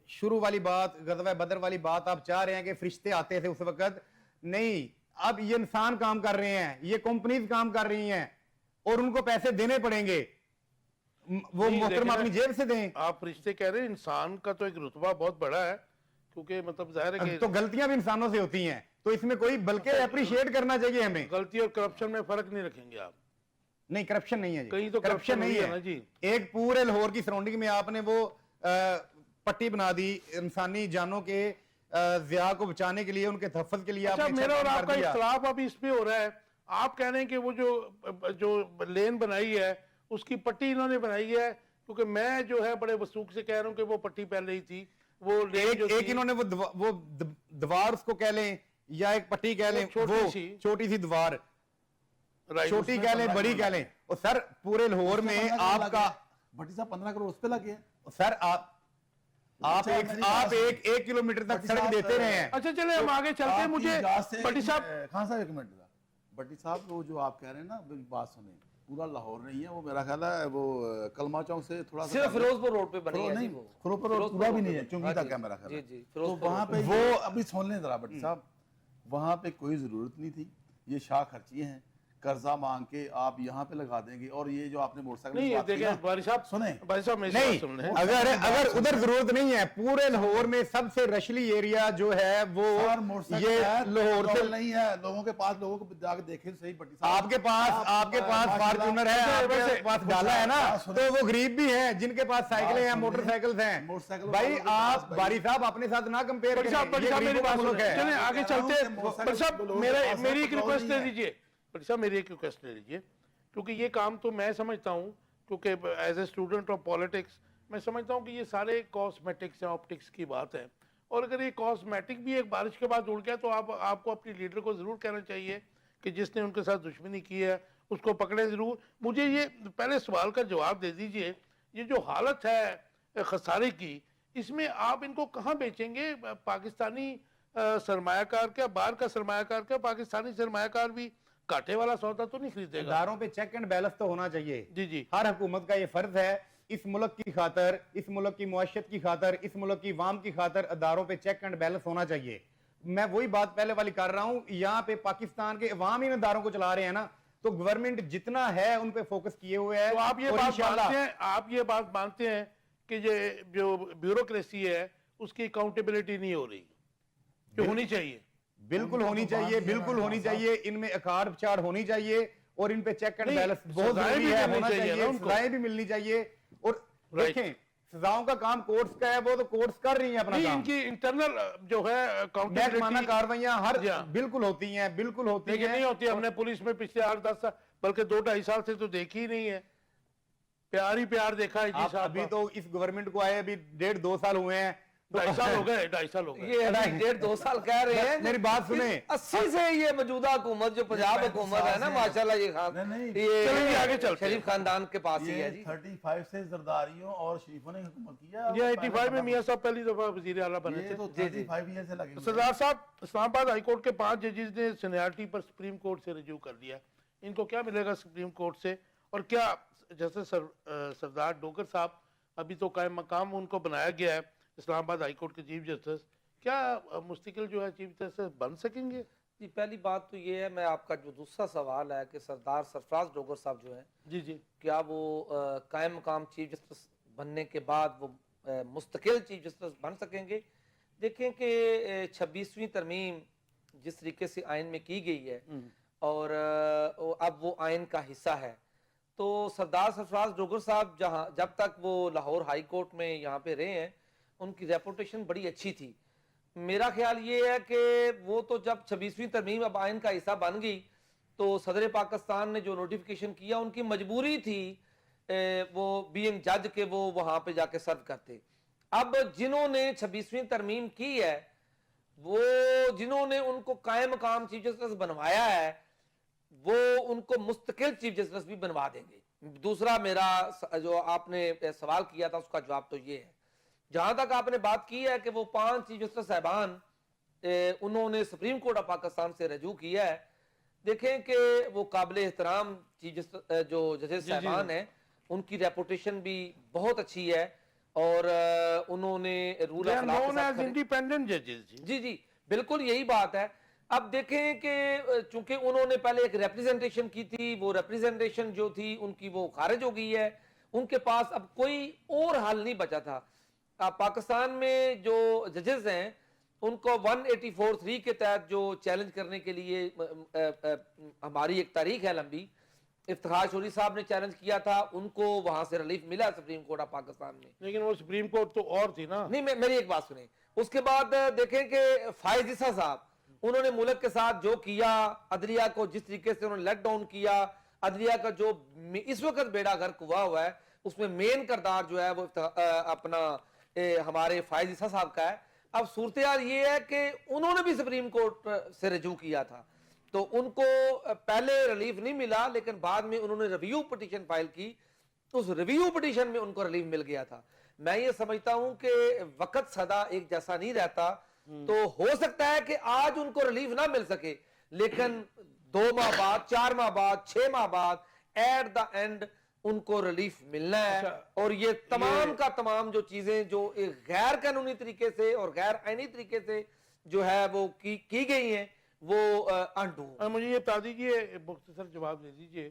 شروع والی بات, غزوہ بدر والی بات آپ چاہ رہے ہیں کہ فرشتے آتے تھے اس وقت, نہیں, اب یہ انسان کام کر رہے ہیں, یہ کمپنیز کام کر رہی ہیں اور ان کو پیسے دینے پڑیں گے, وہ محترم اپنی جیب سے دیں.
آپ فرشتے کہہ رہے ہیں, انسان کا تو ایک رتبہ بہت بڑا ہے, کیونکہ مطلب ظاہر ہے کہ
تو غلطیاں بھی انسانوں سے ہوتی ہیں, تو اس میں کوئی بلکہ اپریشیٹ کرنا چاہیے ہمیں.
غلطی اور کرپشن میں فرق نہیں رکھیں گے آپ؟
نہیں, کرپشن نہیں ہے جی,
کہیں تو
کرپشن نہیں ہے
جی.
ایک پورے لاہور کی سراؤنڈنگ میں آپ نے وہ پٹی بنا دی انسانی جانوں کے ضیاع کو بچانے کے لیے, ان کے تحفظ کے لیے.
اچھا میرا اور آپ کا اختلاف ابھی اس پہ ہو رہا ہے, آپ کہہ رہے ہیں کہ وہ جو لین بنائی ہے اس کی پٹی انہوں نے بنائی ہے, کیونکہ میں جو ہے بڑے وثوق سے کہہ رہا ہوں کہ وہ پٹی پہلے ہی تھی, وہ lane جو
ایک
تھی-
انہوں نے وہ دیوار اس کو کہہ لیں یا ایک پٹی کہہ لیں,
چھوٹی
وہ
سی
چھوٹی سی دیوار,
Right.
چھوٹی کہہ لیں بڑی کہہ لیں, اور سر پورے لاہور میں آپ کا
بھٹی صاحب 15 کروڑ اس پہ لگے ہیں.
سر آپ ایک کلومیٹر تک سڑک دیتے رہے ہیں.
اچھا چلے ہم آگے چلتے ہیں. مجھے بٹی صاحب
خان صاحب ایک منٹ ذرا. بٹی صاحب وہ جو آپ کہہ رہے ہیں نا بات سنیں, پورا لاہور نہیں ہے وہ, میرا خیال ہے وہ کلمہ چوک سے تھوڑا سا
صرف فیروز پور روڈ پہ بنی ہے جی وہ.
فروپر روڈ پورا بھی نہیں ہے, چونگی تک ہے میرا خیال
جی
ہے.
جی
تو
فیروز پور
وہاں
روڈ.
پہ وہ ابھی سن لیں ذرا بٹی صاحب, وہاں پہ کوئی ضرورت نہیں تھی. یہ شاہ خرچیے ہیں, قرضہ مانگ کے آپ یہاں پہ لگا دیں گے. اور یہ جو آپ نے موٹر سائیکل
نہیں
کی
یہ
بات کی
دیکھیں
نا,
باری صاحب,
سنیں
باری صاحب میری
نہیں,
بات سن لیں.
اگر ادھر ضرورت نہیں ہے, پورے لاہور میں سب سے رشلی ایریا جو ہے وہ
سر موٹر سائیکل
یہ
ہے,
لاہور سے.
نہیں ہے لوگوں کے پاس, لوگوں کو جا کے دیکھیں صحیح بٹی صاحب.
آپ کے پاس فارچونر ہے, آپ کے پاس ڈالا ہے نا, تو وہ غریب بھی ہیں جن کے پاس سائیکلیں ہیں, موٹر سائیکلز ہیں. بھائی آپ باری صاحب اپنے ساتھ نہ کمپیئر
بٹی صاحب
کریں, یہ
میری
غریبوں کا
بات
ملک
سنیں.
ہے.
چلیں آگے چلتے ہیں. بٹی صاحب میری ایک
پراؤڈ
ریکویسٹ
نہیں
لے
ہے.
لیجیے. بٹی صاحب میری ایک ریکویسٹ لے لیجیے, کیونکہ یہ کام تو میں سمجھتا ہوں, کیونکہ as a student of politics میں سمجھتا ہوں کہ یہ سارے کاسمیٹکس یا آپٹکس کی بات ہے. اور اگر یہ کاسمیٹک بھی ایک بارش کے بعد اڑ گیا تو آپ کو اپنی لیڈر کو ضرور کہنا چاہیے کہ جس نے ان کے ساتھ دشمنی کی ہے اس کو پکڑے ضرور. مجھے یہ پہلے سوال کا جواب دے دیجئے, یہ جو حالت ہے خسارے کی, اس میں آپ ان کو کہاں بیچیں گے؟ پاکستانی سرمایہ کار کا, باہر کا سرمایہ کار کا, پاکستانی سرمایہ کار بھی کاٹے والا سودا تو نہیں خریدے گا.
اداروں پہ چیک اینڈ بیلنس تو ہونا چاہیے.
جی جی
ہر حکومت کا یہ فرض ہے, اس ملک کی خاطر, اس ملک کی معیشت کی خاطر, اس ملک کی عوام کی خاطر اداروں پہ چیک اینڈ بیلنس ہونا چاہیے. میں وہی بات پہلے والی کر رہا ہوں, یہاں پہ پاکستان کے عوام ان اداروں کو چلا رہے ہیں نا, تو گورنمنٹ جتنا ہے ان پہ فوکس کیے ہوئے ہے.
تو آپ یہ
اور
بات
انشاءاللہ
مانتے ہیں, آپ یہ بات مانتے ہیں کہ یہ جو بیوروکریسی ہے اس کی اکاؤنٹیبلٹی نہیں ہو رہی, جو ہونی چاہیے؟
بالکل ہونی چاہیے, بالکل ہونی چاہیے. ان میں اکاڑ پچاڑ ہونی چاہیے, اور ان پہ چیک اینڈ
نہیں,
بیلنس بہت
سزائیں
ضروری
بھی
ہے,
ملنی
ہونا
چاہیے نا
چاہیے,
ان کو.
سزائیں بھی ملنی چاہیے. اور دیکھیں سزاؤں کا کام کورٹس کا ہے, وہ تو کورٹس کر رہی ہیں اپنا
نہیں,
کام.
ان کی انٹرنل جو ہے
محکمانہ
اکاؤنٹیبلٹی
کارروائیاں ہر
جی ہاں.
بالکل ہوتی ہیں, بالکل ہوتی
لیکن
ہیں.
نہیں ہوتی. ہم نے پولیس میں پچھلے 8-10 سال بلکہ 2-2.5 سال سے تو دیکھی ہی نہیں ہے. پیار ہی پیار دیکھا ہے جی
آپ
صاحب.
ابھی تو اس گورنمنٹ کو آئے ابھی 1.5-2 سال ہوئے ہیں.
2.5 سال ہو گئے, 2.5 سال ہو گئے.
یہ ابھی 1.5-2 سال کہہ رہے ہیں.
میری بات سنیں,
80 سے یہ موجودہ حکومت جو پنجاب حکومت ہے نا, ماشاءاللہ یہ خان,
نہیں,
چلیں جی آگے
یہ
چلتے ہیں.
شریف خاندان کے پاس ہی ہے جی.
35 سے زرداریوں اور شریفوں نے حکومت کیا.
یہ 85 میں میاں صاحب پہلی دفعہ وزیر اعلیٰ بنے
یہ
تھے.
تو 35 ایئر سے لگے.
سردار صاحب, اسلام آباد ہائی کورٹ کے 5 ججز نے سینیارٹی پر سپریم کورٹ سے رجوع کر دیا. ان کو کیا ملے گا سپریم کورٹ سے؟ اور کیا جیسے سردار ڈوگر صاحب ابھی تو قائم مقام ان کو بنایا گیا ہے اسلام آباد ہائی کورٹ کے چیف جسٹس, کیا مستقل جو ہے چیف جسٹس بن سکیں گے؟
جی پہلی بات تو یہ ہے, میں آپ کا جو دوسرا سوال ہے کہ سردار سرفراز ڈوگر صاحب جو ہیں,
جی جی
کیا وہ قائم مقام چیف جسٹس بننے کے بعد وہ مستقل چیف جسٹس بن سکیں گے؟ دیکھیں کہ 26ویں ترمیم جس طریقے سے آئین میں کی گئی ہے اور اب وہ آئین کا حصہ ہے, تو سردار سرفراز ڈوگر صاحب جب تک وہ لاہور ہائی کورٹ میں یہاں پہ رہے ہیں ان کی ریپوٹیشن بڑی اچھی تھی. میرا خیال یہ ہے کہ وہ تو جب 26ویں ترمیم اب آئین کا حصہ بن گئی تو صدر پاکستان نے جو نوٹیفیکیشن کیا ان کی مجبوری تھی وہ بینگ جج کے وہ وہاں پہ جا کے سرو کرتے. اب جنہوں نے 26ویں ترمیم کی ہے, وہ جنہوں نے ان کو قائم مقام چیف جسٹس بنوایا ہے, وہ ان کو مستقل چیف جسٹس بھی بنوا دیں گے. دوسرا میرا جو آپ نے سوال کیا تھا اس کا جواب تو یہ ہے. جہاں تک آپ نے بات کی ہے کہ وہ 5 چیف جسٹس صاحبان انہوں نے سپریم کورٹ آف پاکستان سے رجوع کیا ہے, دیکھیں کہ وہ قابل احترام چیف جسٹس جو ججز صاحبان ہیں, ان کی ریپوٹیشن بھی بہت اچھی ہے اور انہوں نے رول آف لا کے ساتھ
انڈیپینڈنٹ ججز.
جی جی بالکل یہی بات ہے. اب دیکھیں کہ چونکہ انہوں نے پہلے ایک ریپریزنٹیشن کی تھی, وہ ریپریزنٹیشن جو تھی ان کی وہ خارج ہو گئی ہے, ان کے پاس اب کوئی اور حل نہیں بچا تھا. پاکستان میں جو ججز ہیں ان کو 184(3) کے تحت جو چیلنج کرنے کے لیے ہماری ایک تاریخ ہے لمبی, افتخار شوری صاحب نے چیلنج کیا تھا, ان کو وہاں سے ریلیف ملا سپریم کورٹ آف پاکستان میں.
لیکن وہ سپریم کورٹ تو اور تھی نا.
نہیں, میری ایک بات سنیں. اس کے بعد دیکھیں کہ فائز عیسیٰ صاحب, انہوں نے ملک کے ساتھ جو کیا, عدلیہ کو جس طریقے سے انہوں نے لیٹ ڈاؤن کیا, عدلیہ کا جو اس وقت بیڑا غرق ہوا ہے اس میں مین کردار جو ہے وہ اپنا ہمارے فائز عیسیٰ صاحب کا ہے. اب صورتحال یہ ہے کہ انہوں نے بھی سپریم کورٹ سے رجوع کیا تھا, تو ان کو پہلے ریلیف نہیں ملا, لیکن بعد میں انہوں نے ریویو پٹیشن فائل کی, اس ریویو پٹیشن میں ان کو ریلیف مل گیا تھا. میں یہ سمجھتا ہوں کہ وقت سدا ایک جیسا نہیں رہتا, تو ہو سکتا ہے کہ آج ان کو ریلیف نہ مل سکے, لیکن 2 ماہ بعد, 4 ماہ بعد, 6 ماہ بعد ایٹ دا اینڈ ان کو ریلیف ملنا ہے. اور یہ تمام کا تمام جو چیزیں جو ایک غیر قانونی طریقے سے اور غیر آئینی طریقے سے جو ہے وہ کی گئی ہیں, وہ انڈو.
مجھے یہ بتا دیجیے, مختصر جواب دے دیجیے,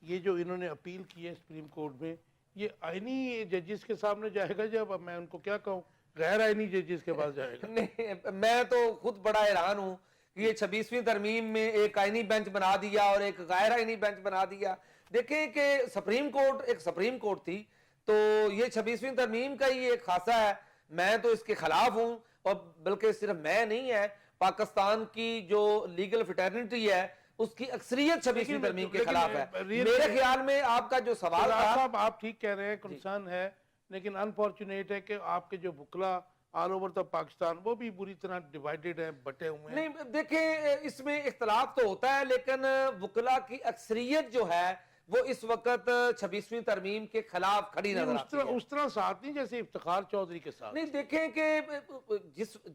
یہ جو انہوں نے اپیل کی ہے سپریم کورٹ میں, یہ آئینی ججز کے سامنے جائے گا جب, میں ان کو کیا کہوں, غیر آئینی ججز کے پاس جائے گا؟
نہیں, میں تو خود بڑا حیران ہوں کہ یہ 26ویں ترمیم میں ایک آئینی بینچ بنا دیا اور ایک غیر آئینی بینچ بنا دیا. دیکھیں کہ سپریم کورٹ ایک سپریم کورٹ تھی, تو یہ 26ویں ترمیم کا ہی ایک خاصہ ہے. میں تو اس کے خلاف ہوں, اور بلکہ صرف میں نہیں ہے, پاکستان کی جو لیگل فٹرنیٹی ہے اس کی اکثریت 26ویں ترمیم کے خلاف ہے. میرے خیال میں آپ کا جو سوال تھا,
صاحب آپ ٹھیک کہہ رہے ہیں, کنسرن ہے, لیکن انفارچونیٹ ہے کہ آپ کے جو وکلا آل اوور دا پاکستان وہ بھی بری طرح ڈیوائیڈڈ ہیں, بٹے ہوئے ہیں.
نہیں دیکھیں اس میں اختلاف تو ہوتا ہے, لیکن وکلا کی اکثریت جو ہے وہ اس وقت 26ویں ترمیم کے خلاف کھڑی نظر آتی ہے.
اس طرح ساتھ نہیں جیسے افتخار چودھری کے ساتھ.
نہیں دیکھیں کہ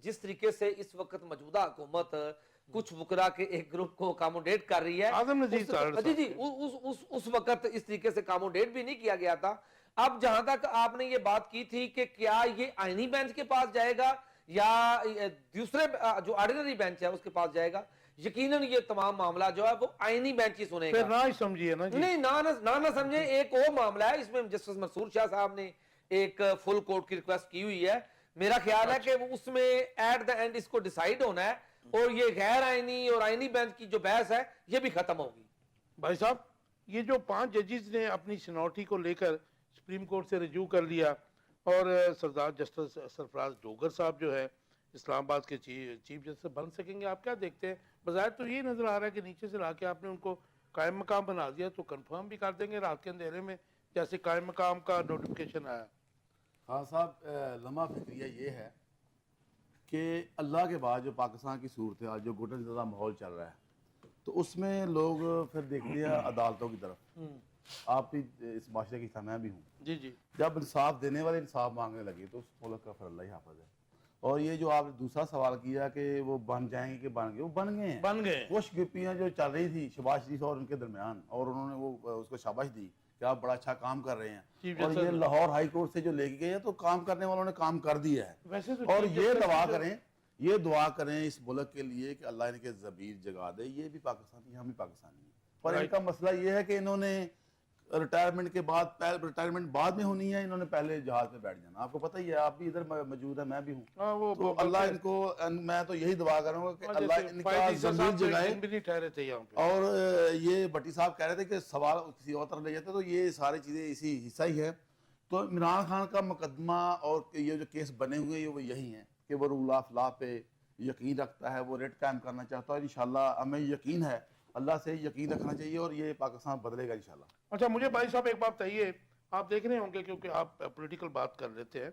جس طریقے سے اس وقت موجودہ حکومت کچھ وکلا کے ایک گروپ کو اکاموڈیٹ کر رہی ہے,
اعظم نذیر تارڑ
جی جی, اس وقت اس طریقے سے اکاموڈیٹ بھی نہیں کیا گیا تھا. اب جہاں تک آپ نے یہ بات کی تھی کہ کیا یہ آئینی بینچ کے پاس جائے گا یا دوسرے جو آرڈینری بینچ ہے اس کے پاس جائے گا, یقیناً یہ تمام معاملہ جو ہے وہ آئینی بینچ ہی سنے
پھر
گا.
نہ ہی سمجھیے نا جی.
نہیں نہ سمجھیں, ایک اور معاملہ ہے, اس میں جسٹس منصور شاہ صاحب نے ایک فل کورٹ کی ریکویسٹ کی ہوئی ہے. میرا خیال ہے کہ اس میں ایٹ دا اینڈ اس کو ڈیسائیڈ ہونا ہے, اور یہ غیر آئینی اور آئینی بینچ کی جو بحث ہے یہ بھی ختم ہوگی.
بھائی صاحب, یہ جو 5 ججز نے اپنی سینوریٹی کو لے کر سپریم کورٹ سے رجوع کر لیا, اور سردار جسٹس سرفراز ڈوگر صاحب جو ہے اسلام آباد کے چیف جسٹس بن سکیں گے, آپ کیا دیکھتے ہیں؟ بظاہر تو یہ نظر آ رہا ہے کہ نیچے سے لا کے آپ نے ان کو قائم مقام بنا دیا, تو کنفرم بھی کر دیں گے رات کے اندھیرے میں جیسے قائم مقام کا نوٹیفیکیشن آیا.
خان صاحب, لمحہ فکریہ یہ ہے کہ اللہ کے بعد جو پاکستان کی صورتحال, جو گھٹن زدہ ماحول چل رہا ہے, تو اس میں لوگ پھر دیکھتے ہیں عدالتوں کی طرف. آپ بھی اس معاشرے کی حصہ, میں بھی ہوں.
جی جی.
جب انصاف دینے والے انصاف مانگنے لگے تو اس ملک کا پھر اللہ ہی حافظ ہے. اور یہ جو آپ نے دوسرا سوال کیا کہ وہ بن جائیں گے کہ بن گئے, وہ بن گئے ہیں. وہ شگپیاں جو چل رہی تھی شہباز شریف اور ان کے درمیان, اور انہوں نے وہ اس کو شاباش دی کہ آپ بڑا اچھا کام کر رہے ہیں, اور یہ لاہور ہائی کورٹ سے جو لے کے گئے ہیں تو کام کرنے والوں نے کام کر دیا ہے. اور یہ دعا کریں اس ملک کے لیے کہ اللہ ان کے ضمیر جگا دے. یہ بھی پاکستانی ہیں, ہم بھی پاکستانی ہیں, پر ان کا مسئلہ یہ ہے کہ انہوں نے ریٹائرمنٹ کے بعد, ریٹائرمنٹ بعد میں ہونی ہے, انہوں نے پہلے جہاز میں بیٹھ جانا. آپ کو پتہ ہی ہے, آپ بھی ادھر موجود ہیں, میں بھی ہوں. تو اللہ ان کو, میں تو یہی دعا کروں گا کہ اللہ ان کا ضمیر جگائے. اور یہ بٹی صاحب کہہ رہے تھے کہ سوال کسی اور طرف لے جاتے, تو یہ ساری چیزیں اسی حصہ ہی ہے. تو عمران خان کا مقدمہ اور یہ جو کیس بنے ہوئے ہیں وہ یہی ہیں کہ وہ رول آف لا پہ یقین رکھتا ہے, وہ ریٹ قائم کرنا چاہتا ہے. انشاءاللہ ہمیں یقین ہے, اللہ سے یقین رکھنا چاہیے, اور یہ پاکستان بدلے گا انشاءاللہ.
اچھا, مجھے بھائی صاحب ایک بات بتائیے, آپ دیکھ رہے ہوں گے کیونکہ آپ پولیٹیکل بات کر لیتے ہیں,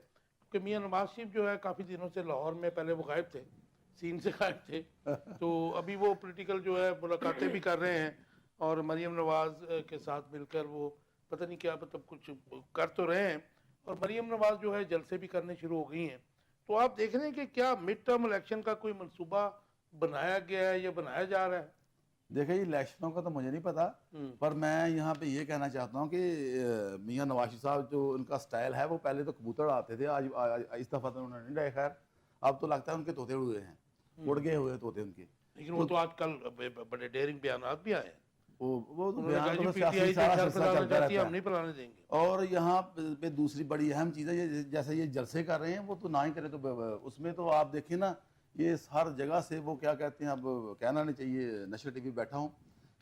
کہ میاں نواز شریف جو ہے کافی دنوں سے لاہور میں, پہلے وہ غائب تھے, سین سے غائب تھے, تو ابھی وہ پولیٹیکل جو ہے ملاقاتیں بھی کر رہے ہیں, اور مریم نواز کے ساتھ مل کر وہ پتہ نہیں کیا مطلب کچھ کر تو رہے ہیں, اور مریم نواز جو ہے جلسے بھی کرنے شروع ہو گئی ہیں. تو آپ دیکھ رہے ہیں کہ کیا مڈ ٹرم الیکشن کا کوئی منصوبہ بنایا گیا ہے یا بنایا جا رہا ہے؟
دیکھیں یہ الیکشنوں کا تو مجھے نہیں پتا, پر میں یہاں پہ یہ کہنا چاہتا ہوں کہ میاں نواز شریف صاحب جو ان کا سٹائل ہے, وہ پہلے تو کبوتر آتے تھے, آج اس دفعہ تو انہوں نے نہیں ڈائے. خیر اب تو لگتا ہے ان کے طوطے اڑے ہیں, اڑ گئے ہوئے طوطے ان کے.
لیکن وہ تو آج کل بڑے ڈیرنگ بیانات بھی آئے ہیں,
وہ بیان تو سیاسی سارا سلسلہ چلتا رہتا
ہم نہیں پلانے دیں گے.
اور یہاں پہ دوسری بڑی اہم چیز ہے, جیسے یہ جلسے کر رہے ہیں, وہ تو نہ ہی کرے. تو اس میں تو آپ دیکھیں نا, یہ ہر جگہ سے وہ کیا کہتے ہیں, اب کہنا نہیں چاہیے, نشر ٹی وی بیٹھا ہوں,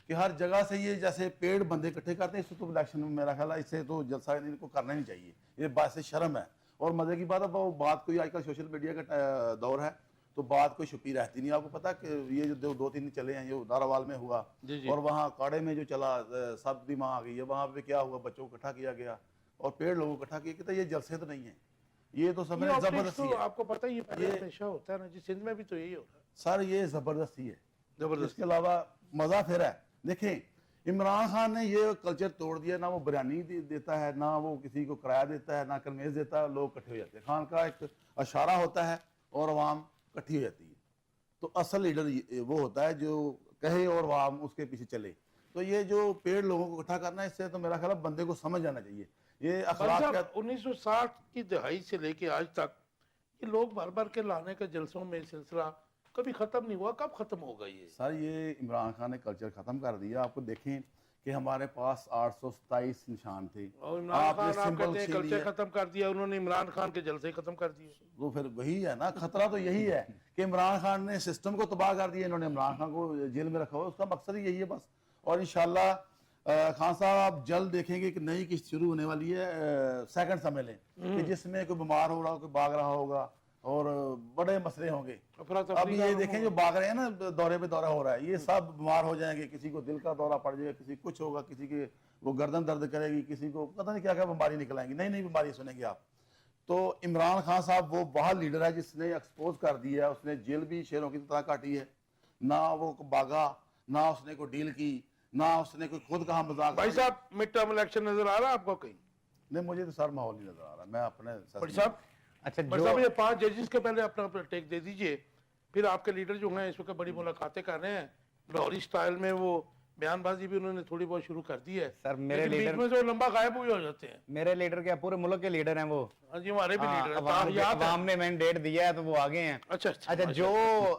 کہ ہر جگہ سے یہ جیسے پیڑ بندے اکٹھے کرتے ہیں. اس تو الیکشن میں میرا خیال ہے اس سے تو جلسہ ان کو کرنا ہی نہیں چاہیے, یہ باعث شرم ہے. اور مزے کی بات ہے, وہ بات کوئی آج کل سوشل میڈیا کا دور ہے, تو بات کوئی چھپی رہتی نہیں. آپ کو پتا کہ یہ جو 2-3 دن چلے ہیں, جو داراوال میں ہوا, اور وہاں اکاڑے میں جو چلا, سب بھی وہاں آ گئی ہے, وہاں پہ کیا ہوا, بچوں کو اکٹھا کیا گیا اور پیڑ لوگوں کو اکٹھا کیا. کہتا یہ جلسے تو نہیں ہیں, یہ تو سب
یہ optics
زبردستی
تو
ہے
آپ کو پتہ یہ پہلے پیشہ ہوتا ہے نا جی، سندھ میں بھی تو یہی ہو رہا ہے
سر، یہ زبردستی ہے. اس
زبردست.
کے علاوہ مزہ پھر ہے. دیکھیں عمران خان نے یہ کلچر توڑ دیا، نہ وہ بریانی دیتا ہے، نہ وہ کسی کو کرایہ دیتا ہے، نہ کنویز دیتا ہے، لوگ اکٹھے ہو جاتے ہیں. خان کا ایک اشارہ ہوتا ہے اور عوام اکٹھی ہو جاتی ہے. تو اصل لیڈر وہ ہوتا ہے جو کہے اور عوام اس کے پیچھے چلے. تو یہ جو پیڑ لوگوں کو اکٹھا کرنا ہے، اس سے تو میرا خیال ہے بندے کو سمجھ جانا چاہیے. یہ اخلاق کا
1960 کی دہائی سے لے کے آج تک یہ لوگ بھر بھر کے لانے کا جلسوں میں سلسلہ کبھی ختم نہیں ہوا. کب ختم ہوگا یہ؟
سر یہ عمران خان نے کلچر ختم کر دیا. آپ کو دیکھیں کہ ہمارے پاس 827 نشان تھے.
اور عمران
آپ نے
خان آپ
سمبل
کہتے ہیں
چھین
کلچر
لیا.
ختم کر دیا، انہوں نے عمران خان کے جلسے ختم کر دیے.
وہ پھر وہی ہے نا، خطرہ تو یہی ہے کہ عمران خان نے سسٹم کو تباہ کر دیا. انہوں نے عمران خان کو جیل میں رکھا ہوا، اس کا مقصد ہی یہی ہے بس. اور انشاءاللہ خان صاحب آپ جلد دیکھیں گے کہ نئی قسط شروع ہونے والی ہے سیکنڈ سملیں کہ جس میں کوئی بیمار ہو رہا ہو، کوئی بھاگ رہا ہوگا اور بڑے مسئلے ہوں گے. اب یہ دیکھیں جو بھاگ رہے ہیں نا، دورے پہ دورہ ہو رہا ہے، یہ سب بیمار ہو جائیں گے. کسی کو دل کا دورہ پڑ جائے گا، کسی کچھ ہوگا، کسی کے وہ گردن درد کرے گی، کسی کو پتہ نہیں کیا کیا بیماری نکل آئیں گی. نئی نئی بیماری سنیں گے آپ. تو عمران خان صاحب وہ باہر لیڈر ہے جس نے ایکسپوز کر دیا ہے. اس نے جیل بھی شیروں کی طرح کاٹی ہے. نہ وہ بھاگا، نہ اس نے کوئی ڈیل کی، نہ اس نے کوئی خود کہا مذاق.
بھائی صاحب مڈ ٹرم الیکشن نظر آ رہا ہے آپ کو کہیں؟
نہیں، مجھے تو سر ماحول نہیں نظر آ رہا. میں اپنے
بھائی صاحب
اچھا
بھائی صاحب یہ 5 ججز کے پہلے اپنا ٹیک دے دیجئے. پھر آپ کے لیڈر جو ہیں اس وقت بڑی ملاقاتیں کر رہے ہیں لاہوری سٹائل میں. وہ بیان بازی بھی انہوں نے تھوڑی بہت شروع کر دی ہے.
سر میرے
لیکن بیچ
لیڈر،
میں سے وہ لمبا غائب ہوئے ہو جاتے ہیں.
میرے لیڈر کیا پورے ملک کے لیڈر ہیں وہ.
ہاں جی ہمارے بھی لیڈر ہیں.
عوام نے مینڈیٹ دیا ہے تو وہ آگے ہیں.
اچھا
اچھا جو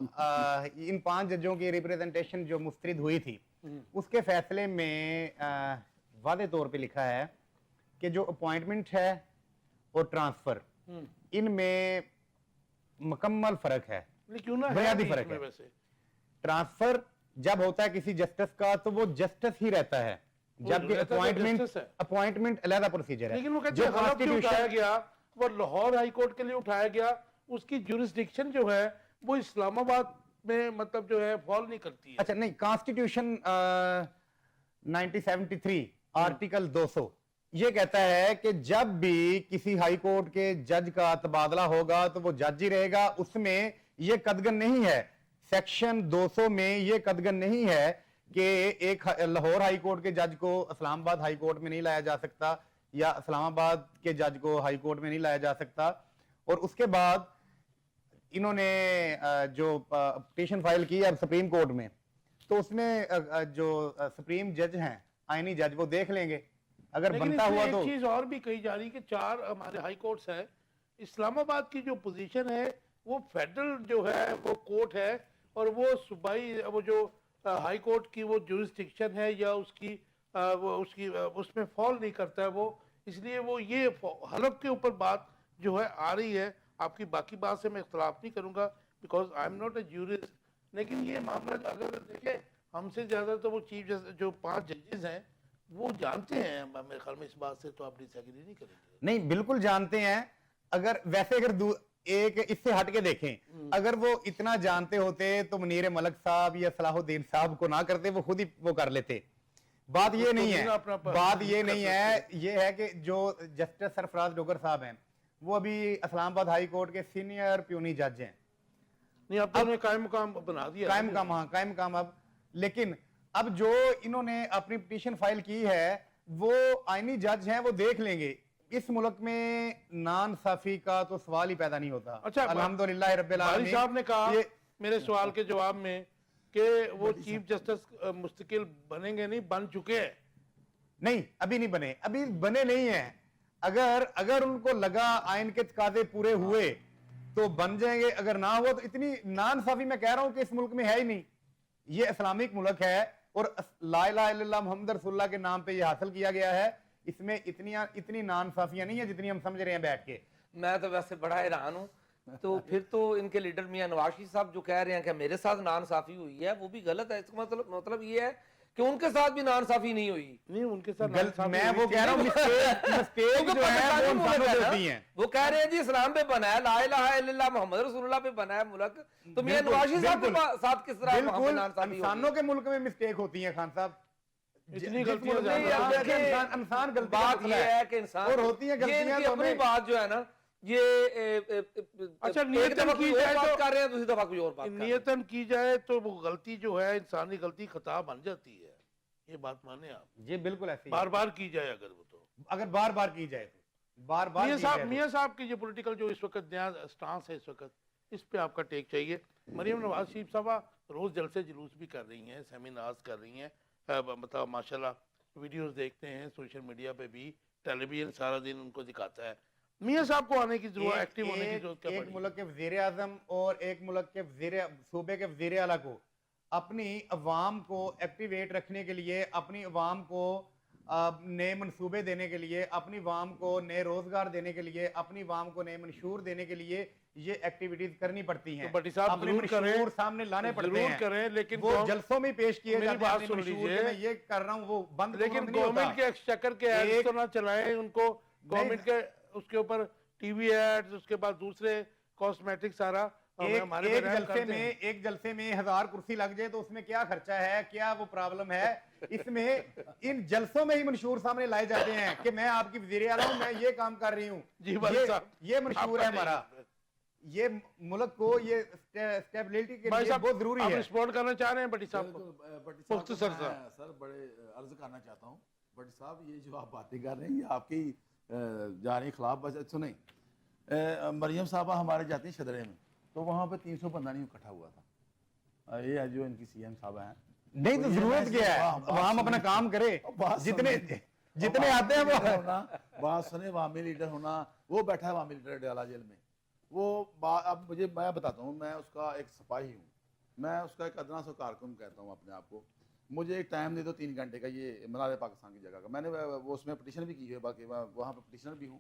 ان 5 ججوں کی ریپریزنٹیشن جو مسترد ہوئی تھی، اس کے فیصلے میں واضح طور پہ لکھا ہے کہ جو اپوائنٹمنٹ ہے اور ٹرانسفر، ان میں مکمل فرق ہے، بنیادی فرق ہے. ٹرانسفر جب ہوتا ہے کسی جسٹس کا تو وہ جسٹس ہی رہتا ہے، جبکہ اپوائنٹمنٹ علیحدہ پروسیجر ہے.
لیکن وہ کہتے ہیں غلط کیوں اٹھایا گیا؟ وہ لاہور ہائی کورٹ کے لیے اٹھایا گیا. اس کی جورسڈکشن جو ہے وہ اسلام آباد میں مطلب جو ہے فال نہیں کرتی ہے.
اچھا نہیں، کانسٹیٹیوشن 1973 آرٹیکل 200 یہ کہتا ہے کہ جب بھی کسی ہائی کورٹ کے جج کا تبادلہ ہوگا تو وہ جج ہی رہے گا. اس میں یہ قدغن نہیں ہے، سیکشن 200 میں یہ قدغن نہیں ہے کہ ایک لاہور ہائی کورٹ کے جج کو اسلام آباد ہائی کورٹ میں نہیں لایا جا سکتا یا اسلام آباد کے جج کو ہائی کورٹ میں نہیں لایا جا سکتا. اور اس کے بعد انہوں نے جو پٹیشن فائل کی اب سپریم کورٹ میں، تو اس میں جو سپریم جج ہیں، آئینی جج، وہ دیکھ لیں گے اگر بنتا ہوا تو.
ایک چیز اور بھی کہی جا رہی کہ 4 ہمارے ہائی کورٹس ہیں. اسلام آباد کی جو پوزیشن ہے وہ فیڈرل جو ہے وہ کورٹ ہے، اور وہ صوبائی وہ جو ہائی کورٹ کی وہ جورسڈکشن ہے یا اس میں فال نہیں کرتا ہے وہ. اس لیے وہ یہ حلف کے اوپر بات جو ہے آ رہی ہے. آپ کی باقی بات سے میں اختلاف نہیں کروں گا because I am not a jurist. لیکن یہ معاملہ اگر دیکھیں ہم سے زیادہ تو وہ چیف جو 5 ججز ہیں وہ جانتے ہیں میرے خیال میں اس بات سے. تو آپ ڈس ایگری نہیں کریں گے؟
نہیں بالکل جانتے ہیں. اگر ویسے ایک اس سے ہٹ کے دیکھیں، اگر وہ اتنا جانتے ہوتے تو منیر ملک صاحب یا صلاح الدین صاحب کو نہ کرتے، وہ خود ہی وہ کر لیتے. بات یہ نہیں ہے، بات یہ نہیں ہے، یہ ہے کہ جو جسٹس سرفراز ڈوگر صاحب ہیں وہ ابھی اسلام آباد ہائی کورٹ کے سینئر پیونی جج ہیں.
نہیں اب تو انہیں قائم مقام بنا دیا،
قائم مقام، ہاں قائم مقام. اب لیکن اب جو انہوں نے اپنی پٹیشن فائل کی ہے وہ آئینی جج ہیں، وہ دیکھ لیں گے. اس ملک میں نان صافی کا تو سوال ہی پیدا نہیں ہوتا.
اچھا
الحمدللہ رب العالمین.
بھائی صاحب نے کہا میرے سوال کے جواب میں کہ وہ چیف جسٹس مستقل بنیں گے، نہیں بن چکے ہیں.
نہیں ابھی نہیں بنے، ابھی بنے نہیں ہیں. اگر ان کو لگا آئین کے تقاضے پورے ہوئے تو بن جائیں گے، اگر نہ ہوا تو اتنی نان صافی میں کہہ رہا ہوں کہ اس ملک میں ہے ہی نہیں. یہ اسلامک ملک ہے اور لا الہ الا اللہ محمد رسول اللہ کے نام پہ یہ حاصل کیا گیا ہے. اس میں اتنی نان صافیاں نہیں ہیں جتنی ہم سمجھ رہے ہیں بیٹھ کے.
میں تو ویسے بڑا حیران ہوں. تو پھر تو ان کے لیڈر میاں نواز شریف صاحب جو کہہ رہے ہیں کہ میرے ساتھ نان صافی ہوئی ہے وہ بھی غلط ہے. اس کا مطلب یہ ہے کہ ان کے ساتھ بھی نان صافی نہیں ہوئی.
نہیں ان کے ساتھ
میں وہ کہہ رہا ہوں مسٹیک جو ہے وہ انسانوں سے ہوتی ہیں.
وہ کہہ رہے ہیں جی اسلام پہ بنا ہے، لا الہ الا اللہ محمد رسول اللہ پہ بنا ہے ملک، تو میاں نواز شریف صاحب کے ساتھ کس طرح
بالکل
نان صافی ہوئی؟
انسانوں کے ملک میں مسٹیک ہوتی ہیں خان صاحب.
اتنی غلطیاں
انسان غلطی
بات یہ ہے کہ انسان
اور ہوتی ہیں
یہ ان کی اپنی بات جو ہے نا یہ
اچھا،
ایک
نیتن
دفعہ
کی
کوئی اور
جائے
بات
تو
کر رہے ہیں، دوسری دفعہ کوئی اور بات کر رہے ہیں.
نیتن کی جائے تو وہ غلطی جو ہے انسانی غلطی خطا بن جاتی ہے. یہ بات مانے آپ،
جی بالکل ایسے ہی
بار بار کی جائے اگر وہ تو.
اگر بار بار کی جائے تو بار بار کی جائے تو
میاں صاحب کی یہ پولیٹیکل جو اس وقت نیا سٹانس ہے اس وقت، اس پہ آپ کا ٹیک چاہیے. مریم نواز شریف صاحبہ روز جلسے جلوس بھی کر رہی ہیں، سیمینارز کر رہی ہیں، مطلب ماشاءاللہ ویڈیوز دیکھتے ہیں سوشل میڈیا پہ بھی، ٹیلی ویژن سارا دن ان کو دکھاتا ہے. میاں صاحب کو آنے کی ضرورت، ایکٹیو ہونے کی ضرورت کیا
ایک
پڑی؟
ملک کے وزیر اعظم اور ایک ملک کے صوبے کے وزیر اعلیٰ کو اپنی عوام کو ایکٹیویٹ رکھنے کے لیے، اپنی عوام کو نئے منصوبے دینے کے لیے، اپنی عوام کو نئے روزگار دینے کے لیے، اپنی عوام کو نئے منشور دینے کے لیے یہ ایکٹیویٹیز کرنی پڑتی ہیں.
تو بٹی صاحب
اپنے
ضرور کریں،
منشور سامنے لانے پڑتے
ضرور
ہیں،
کریں، لیکن
وہ جلسوں میں پیش کیے
میری
جاتے ہیں
بات
اپنے
سن
منشور
لیجئے،
کہ میں یہ کر رہا ہوں، وہ بند
لیکن
نہیں ہوتا.
گورنمنٹ کے ایکسچیکر کے ایڈز تو نہ چلائیں ان کو. گورنمنٹ کے اس کے اوپر ٹی وی ایڈز، اس کے بعد دوسرے کاسمیٹک سارا ہمارے پہ رحم کرتے ہیں.
ایک جلسے میں 1000 کرسی لگ جائے تو اس میں کیا خرچہ ہے، کیا وہ پرابلم ہے؟ اس میں ان جلسوں میں ہی منشور سامنے لائے جاتے ہیں کہ میں آپ کی وزیر اعلیٰ ہوں، میں یہ کام کر رہی ہوں.
جی بھائی صاحب،
یہ منشور ہے ہمارا. یہ ملک کو یہ اسٹیبلٹی کے
بھائی
لیے
صاحب
بہت ضروری
آپ
ہے.
رسپونڈ کرنا چاہ رہے ہیں بٹی صاحب کو؟
بٹی صاحب کو
مختصر
میں سر بڑے عرض کرنا چاہتا ہوں. بٹی صاحب یہ جو آپ باتیں کر رہے ہیں یہ آپ کی جاری خلاف. بس سنیں، مریم صاحبہ ہمارے جاتی ہیں شدرے میں، تو وہاں پہ 300 بندہ نہیں اکٹھا ہوا تھا. یہ جو ان کی سی ایم صاحبہ ہیں،
نہیں تو ضرورت کیا ہے، عوام اپنا کام کرے. جتنے آتے ہیں وہ
بات سنیں. عوامی لیڈر ہونا، وہ بیٹھا ہے عوامی لیڈر ڈیالہ جیل میں. وہ اب میں بتاتا ہوں، میں اس کا ایک سپاہی ہوں، میں اس کا ایک ادنا سا کارکن کہتا ہوں اپنے آپ کو. مجھے ایک ٹائم دے دو 3 گھنٹے کا، یہ منار پاکستان کی جگہ کا. میں نے وہ اس میں پٹیشن بھی کی ہے، باقی میں وہاں پہ پٹیشنر بھی ہوں.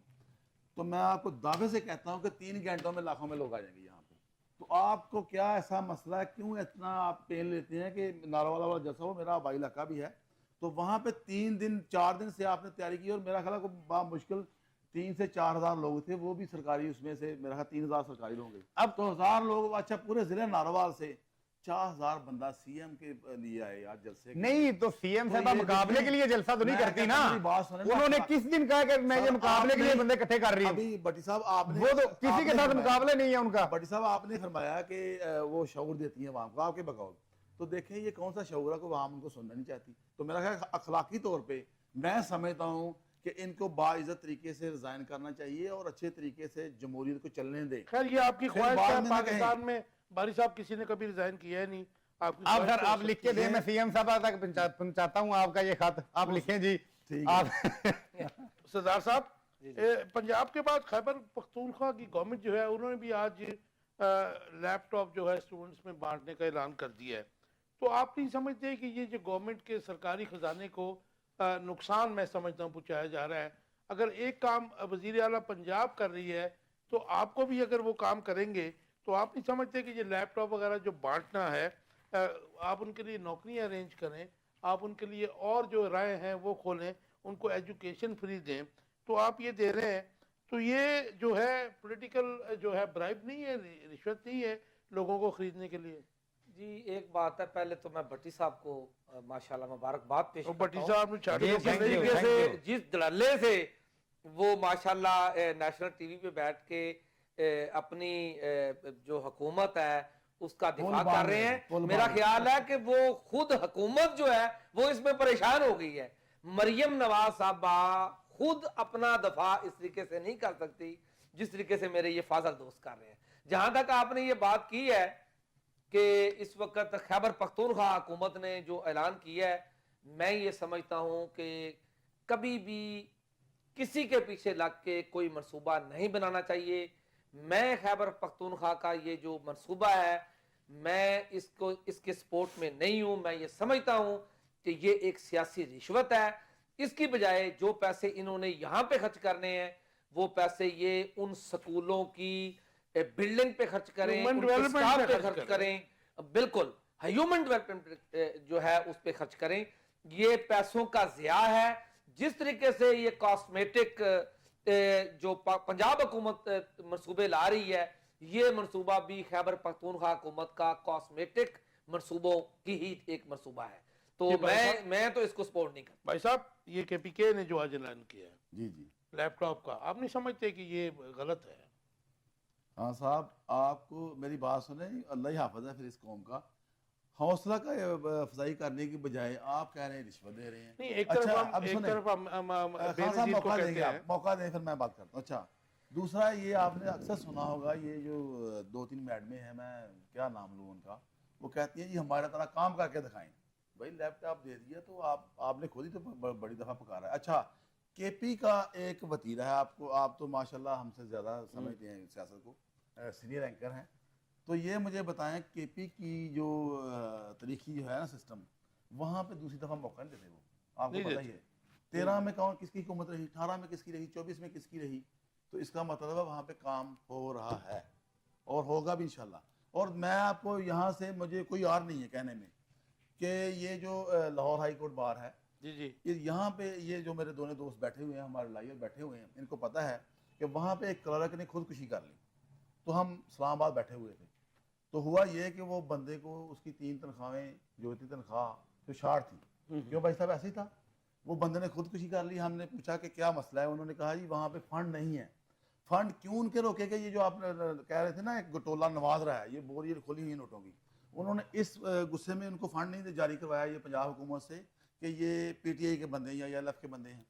تو میں آپ کو دعوے سے کہتا ہوں کہ 3 گھنٹوں میں لاکھوں میں لوگ آ جائیں گے یہاں پہ. تو آپ کو کیا ایسا مسئلہ ہے، کیوں اتنا آپ پین لیتے ہیں کہ ناروالہ والا جلسہ، وہ میرا آبائی علاقہ بھی ہے، تو وہاں پہ 3 دن 4 دن سے آپ نے تیاری کی، اور میرا خیال ہے کہ مشکل 3 سے 4 ہزار لوگ تھے، وہ بھی سرکاری، اس میں سے میرا خیال 3 ہزار سرکاری لوگ ہیں. اب تو 1000 لوگ. اچھا، پورے ضلع ناروال سے 4000 بندہ سی ایم کے لیے آئے یار جلسے.
نہیں تو سی ایم صاحبہ مقابلے کے لیے جلسہ تو نہیں کرتی نا. انہوں نے کس دن کہا کہ میں یہ مقابلے کے لیے بندے اکٹھے کر رہی ہوں؟
ابھی بٹی صاحب آپ نے،
وہ تو کسی کے ساتھ مقابلے نہیں ہے ان کا.
بٹی صاحب آپ نے فرمایا کہ وہ شعور دیتی ہیں عوام کو آپ کے بقول. تو دیکھیں یہ کون سا شعور ہے کہ عوام ان کو سننا نہیں چاہتی. تو میرا خیال اخلاقی طور پہ میں سمجھتا ہوں کہ ان کو باعزت طریقے سے ریزائن کرنا چاہیے اور اچھے طریقے سے جمہوریت کو چلنے دیں.
خیر یہ آپ کی
پھر
خواہش
بعد
ہے.
میں نہ
پاکستان میں باری صاحب کسی نے کبھی ریزائن کیا ہے نہیں. آپ کی
آپ
خواہش
سر
تو
آپ
ہو
لکھ کے
سکتی
دیں، میں سی ایم صاحبہ تک پہنچاتا ہوں آپ کا یہ خط. آپ لکھیں جی.
سردار صاحب، پنجاب کے بعد خیبر پختونخوا کی گورنمنٹ جو ہے انہوں نے بھی آج لیپ ٹاپ جو ہے اسٹوڈنٹس میں بانٹنے کا اعلان کر دیا ہے. تو آپ نہیں سمجھتے کہ یہ جو گورنمنٹ کے سرکاری خزانے کو نقصان میں سمجھتا ہوں پہنچایا جا رہا ہے؟ اگر ایک کام وزیر اعلیٰ پنجاب کر رہی ہے تو آپ کو بھی اگر وہ کام کریں گے تو آپ نہیں سمجھتے کہ یہ لیپ ٹاپ وغیرہ جو بانٹنا ہے، آپ ان کے لیے نوکریاں ارینج کریں، آپ ان کے لیے اور جو رائے ہیں وہ کھولیں، ان کو ایجوکیشن فری دیں، تو آپ یہ دے رہے ہیں. تو یہ جو ہے پولیٹیکل جو ہے برائب نہیں ہے، رشوت نہیں ہے لوگوں کو خریدنے کے لیے؟
جی ایک بات ہے، پہلے تو میں بھٹی صاحب کو ماشاءاللہ مبارکباد پیش
اور
کرتا
بٹی
ہوں.
صاحب نے چھاٹی کو
جس
پہلے ہی
طریقے
کیا.
سے، جس دھڑلے سے وہ ماشاءاللہ نیشنل ٹی وی پہ بیٹھ کے اپنی جو حکومت ہے اس کا دفاع کر رہے ہیں، میرا خیال ہے کہ وہ خود حکومت جو ہے وہ اس میں پریشان ہو گئی ہے. مریم نواز صاحبہ خود اپنا دفاع اس طریقے سے نہیں کر سکتی جس طریقے سے میرے یہ فاضل دوست کر رہے ہیں. جہاں تک آپ نے یہ بات کی ہے کہ اس وقت خیبر پختونخوا حکومت نے جو اعلان کیا ہے، میں یہ سمجھتا ہوں کہ کبھی بھی کسی کے پیچھے لگ کے کوئی منصوبہ نہیں بنانا چاہیے. میں خیبر پختونخوا کا یہ جو منصوبہ ہے میں اس کے سپورٹ میں نہیں ہوں. میں یہ سمجھتا ہوں کہ یہ ایک سیاسی رشوت ہے. اس کی بجائے جو پیسے انہوں نے یہاں پہ خرچ کرنے ہیں وہ پیسے یہ ان سکولوں کی بلڈنگ پہ خرچ کریں، ان کے سٹاف پہ خرچ کریں. بالکل ہیومن ڈیولپمنٹ جو ہے اس پہ خرچ کریں. یہ پیسوں کا ضیاع ہے. جس طریقے سے یہ کاسمیٹک جو پنجاب حکومت منصوبے لا رہی ہے، یہ منصوبہ بھی خیبر پختونخوا حکومت کا کاسمیٹک منصوبوں کی ہی ایک منصوبہ ہے. تو میں تو اس کو سپورٹ نہیں کرتا.
بھائی صاحب یہ کے پی کے نے جو آج اعلان کیا ہے
جی جی
لیپ ٹاپ کا، آپ نہیں سمجھتے کہ یہ غلط ہے؟
ہاں صاحب آپ کو میری بات سنیں, اللہ ہی حافظ ہے پھر اس قوم کا. حوصلہ کا افزائی کرنے کی بجائے آپ کہہ رہے ہیں رشوت دے رہے ہیں.
نہیں ایک طرف
اچھا
ہم
اب
ایک
سنیں,
طرف ہم بے
خان صاحب
نظیر کو
موقع دیں
کہتے
گے,
ہیں.
آپ موقع دیں پھر میں بات کرتا ہوں. اچھا دوسرا یہ آپ نے اکثر سنا ہوگا, یہ جو 2-3 میڈمیں ہیں, میں کیا نام لوں ان کا, وہ کہتی ہیں جی ہمارے طرح کام کر کے دکھائیں. بھائی لیپ ٹاپ دے دیا تو آپ نے خود ہی تو بڑی دفعہ پکارا ہے. اچھا کے پی کا ایک وتیرہ ہے, آپ تو ماشاءاللہ ہم سے زیادہ سمجھتے ہیں سیاست کو, سینئر اینکر ہیں, تو یہ مجھے بتائیں کے پی کی جو تاریخی جو ہے نا سسٹم, وہاں پہ دوسری دفعہ موقع نہیں دیتے وہ, آپ کو پتہ ہی ہے. 13 میں کون کس کی حکومت رہی, 18 میں کس کی رہی, 24 میں کس کی رہی, تو اس کا مطلب ہے وہاں پہ کام ہو رہا ہے اور ہوگا بھی انشاءاللہ. اور میں آپ کو یہاں سے, مجھے کوئی اور نہیں ہے کہنے میں کہ یہ جو لاہور ہائی کورٹ بار ہے,
جی جی
یہاں پہ یہ جو میرے دونوں دوست بیٹھے ہوئے ہیں, ہمارے لائر بیٹھے ہوئے ہیں, ان کو پتہ ہے کہ وہاں پہ ایک کلرک نے خودکشی کر لی. تو ہم اسلام آباد بیٹھے ہوئے تھے, تو ہوا یہ کہ وہ بندے کو اس کی 3 تنخواہیں جو تھی, تنخواہ جو شارٹ تھی, کیوں بھائی صاحب ایسے ہی تھا, وہ بندے نے خودکشی کر لی. ہم نے پوچھا کہ کیا مسئلہ ہے, انہوں نے کہا جی وہاں پہ فنڈ نہیں ہے. فنڈ کیوں ان کے روکے گے, یہ جو آپ کہہ رہے تھے نا ایک گٹولہ نواز رہا ہے, یہ بوری کھولی ہوئی نوٹوں کی, انہوں نے اس غصے میں ان کو فنڈ نہیں جاری کروایا یہ پنجاب حکومت سے کہ یہ پی ٹی آئی کے بندے ہیں یا ایل ایف کے بندے ہیں.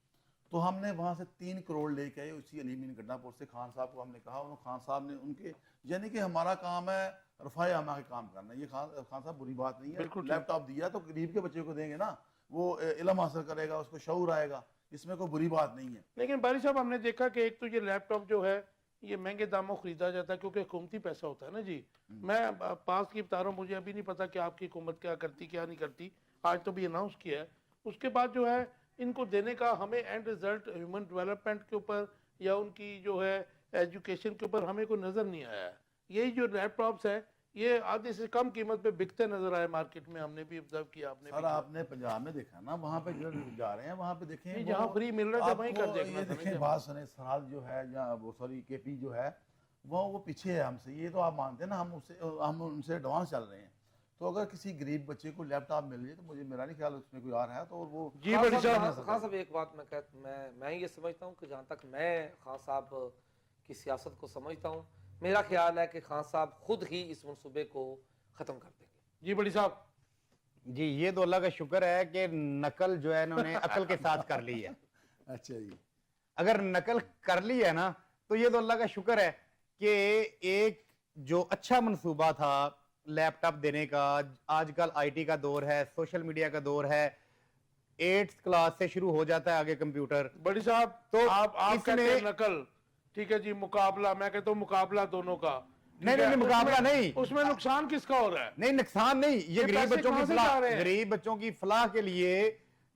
تو ہم نے وہاں سے 3 کروڑ لے کے آئے اسی علی مین گڈھا پور سے. خان صاحب کو ہم نے کہا, خان صاحب نے ان کے, یعنی کہ ہمارا کام ہے رفاع عامہ کے کام کرنا. یہ خان صاحب بری بات نہیں ہے, لیپ ٹاپ دیا تو غریب کے بچے کو دیں گے نا, وہ علم حاصل کرے گا, اس کو شعور آئے گا, اس میں کوئی بری بات نہیں ہے.
لیکن باری صاحب ہم نے دیکھا کہ ایک تو یہ لیپ ٹاپ جو ہے یہ مہنگے داموں خریدا جاتا ہے کیونکہ حکومتی پیسہ ہوتا ہے نا جی. میں پاس کی بتا رہا ہوں, مجھے ابھی نہیں پتا کہ آپ کی حکومت کیا کرتی کیا نہیں کرتی, آج تو بھی اناؤنس کیا ہے. اس کے بعد جو ہے ان کو دینے کا ہمیں اینڈ رزلٹ ہیومن ڈیولپمنٹ کے اوپر یا ان کی جو ہے ایجوکیشن کے اوپر ہمیں کوئی نظر نہیں آیا ہے. یہی جو لیپ ٹاپس ہیں یہ آدھے سے کم قیمت پہ بکتے نظر آئے مارکیٹ میں, ہم نے بھی آبزرو کیا. آپ نے
سر آپ نے پنجاب میں دیکھا نا, وہاں پہ جو جا رہے ہیں وہاں پہ دیکھیں
جہاں فری مل رہا ہے وہیں کر دیکھنا.
یہ دیکھیں بات سنیں, سرحد جو ہے یا وہ سوری کے پی جو ہے وہ پیچھے ہے ہم سے, یہ تو آپ مانتے ہیں نا, ہم ان سے ایڈوانس چل رہے ہیں. تو اگر کسی غریب بچے کو لیپ ٹاپ مل جائے تو مجھے میرا نہیں خیال اس میں کوئی اور ہے تو وہ
جی
خان صاحب ایک بات میں یہ سمجھتا ہوں کہ جہاں تک میں خان صاحب کی سیاست کو سمجھتا ہوں, میرا خیال ہے کہ خان صاحب خود ہی اس منصوبے کو ختم کر دیں گے.
جی بڑی صاحب.
جی یہ تو اللہ کا شکر ہے کہ نقل جو ہے انہوں نے عقل کے ساتھ کر لی ہے.
اچھا جی,
اگر نقل کر لی ہے نا تو یہ تو اللہ کا شکر ہے کہ ایک جو اچھا منصوبہ تھا لیپ ٹاپ دینے کا, آج کل آئی ٹی کا دور ہے, سوشل میڈیا کا دور ہے, 8th کلاس سے شروع ہو جاتا ہے آگے کمپیوٹر.
بڑی صاحب
تو
آپ کہتے ہیں نقل, ٹھیک ہے جی, مقابلہ, میں کہتا ہوں مقابلہ دونوں کا.
نہیں مقابلہ نہیں,
اس میں نقصان کس کا ہو رہا ہے؟
نہیں نقصان نہیں, یہ غریب بچوں کی فلاح,
غریب
غریب بچوں کی فلاح کے لیے,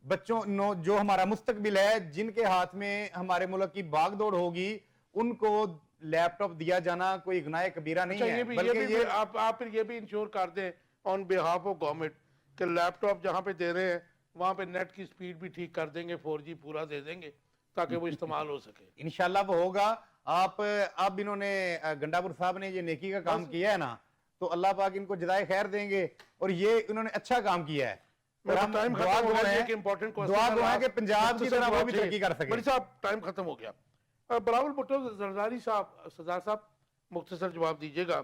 بچوں جو ہمارا مستقبل ہے, جن کے ہاتھ میں ہمارے ملک کی باغ دوڑ ہوگی, ان کو لیپ ٹاپ دیا جانا کوئی گناہ کبیرہ نہیں ہے.
بلکہ آپ پھر یہ بھی انشور کر دیں آن بیہاف آف گورنمنٹ کہ لیپ ٹاپ جہاں پہ دے رہے ہیں وہاں پہ نیٹ کی سپیڈ بھی ٹھیک کر دیں گے, 4G پورا دے دیں گے تاکہ وہ استعمال ہو سکے.
انشاءاللہ وہ ہوگا. اب انہوں نے گنڈا پور صاحب نے یہ نیکی کا کام کیا ہے نا, تو اللہ پاک ان کو جزائے خیر دیں گے, اور یہ انہوں نے اچھا کام کیا ہے. اور ہم دعا دعا ہے کہ پنجاب کی طرح وہ بھی ترقی کر سکے.
بڑی صاحب ٹائم ختم ہو گیا. بلاول بھٹو زرداری صاحب, سردار صاحب مختصر جواب دیجیے گا,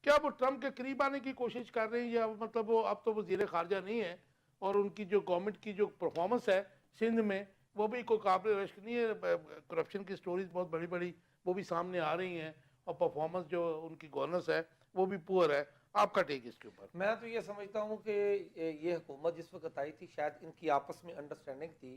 کیا وہ ٹرمپ کے قریب آنے کی کوشش کر رہے ہیں یا مطلب وہ اب تو وزیر خارجہ نہیں ہے اور ان کی جو گورنمنٹ کی جو پرفارمنس ہے سندھ میں وہ بھی کوئی قابل رشک نہیں ہے, کرپشن کی سٹوریز بہت بڑی بڑی وہ بھی سامنے آ رہی ہیں اور پرفارمنس جو ان کی گورننس ہے وہ بھی پور ہے. آپ کا ٹیک اس کے اوپر؟
میں تو یہ سمجھتا ہوں کہ یہ حکومت جس وقت آئی تھی شاید ان کی آپس میں انڈرسٹینڈنگ تھی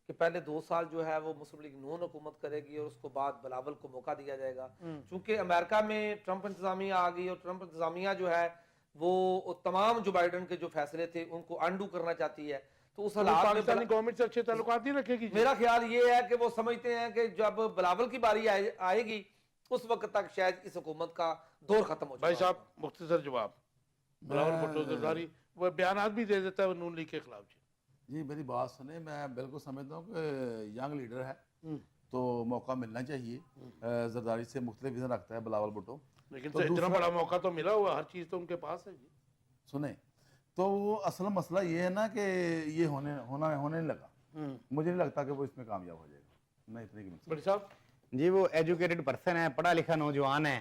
کہ پہلے 2 سال جو ہے وہ مسلم لیگ نون حکومت کرے گی اور اس کو بعد بلاول کو موقع دیا جائے گا. چونکہ امریکہ میں ٹرمپ انتظامیہ آ گئی اور ٹرمپ انتظامیہ جو ہے وہ تمام جو بائیڈن کے جو فیصلے تھے ان کو انڈو کرنا چاہتی ہے, تو اس حالات میں
پاکستانی گورنمنٹ سے اچھے تعلقات نہیں رکھے گی.
میرا خیال یہ ہے کہ وہ سمجھتے ہیں کہ جب بلاول کی باری آئے گی اس وقت تک شاید اس حکومت کا دور ختم ہو جائے.
بھائی صاحب مختصر جواب. بلاول بھٹو زرداری وہ بیانات بھی دے دیتا ہے نون لیگ کے خلاف.
جی میری بات سنیں, میں بالکل سمجھتا ہوں کہ ینگ لیڈر ہے تو موقع ملنا چاہیے. زرداری سے مختلف وزن رکھتا ہے بلاول بھٹو,
لیکن تو اتنا بڑا موقع تو ملا ہوا, ہر چیز تو ان کے پاس ہے. جی
سنیں, تو وہ اصل مسئلہ یہ ہے نا کہ یہ ہونے نہیں لگا. مجھے نہیں لگتا کہ وہ اس میں کامیاب ہو جائے گا. میں اتنے کی
بڑی صاحب
جی وہ ایجوکیٹڈ پرسن ہے, پڑھا لکھا نوجوان ہے,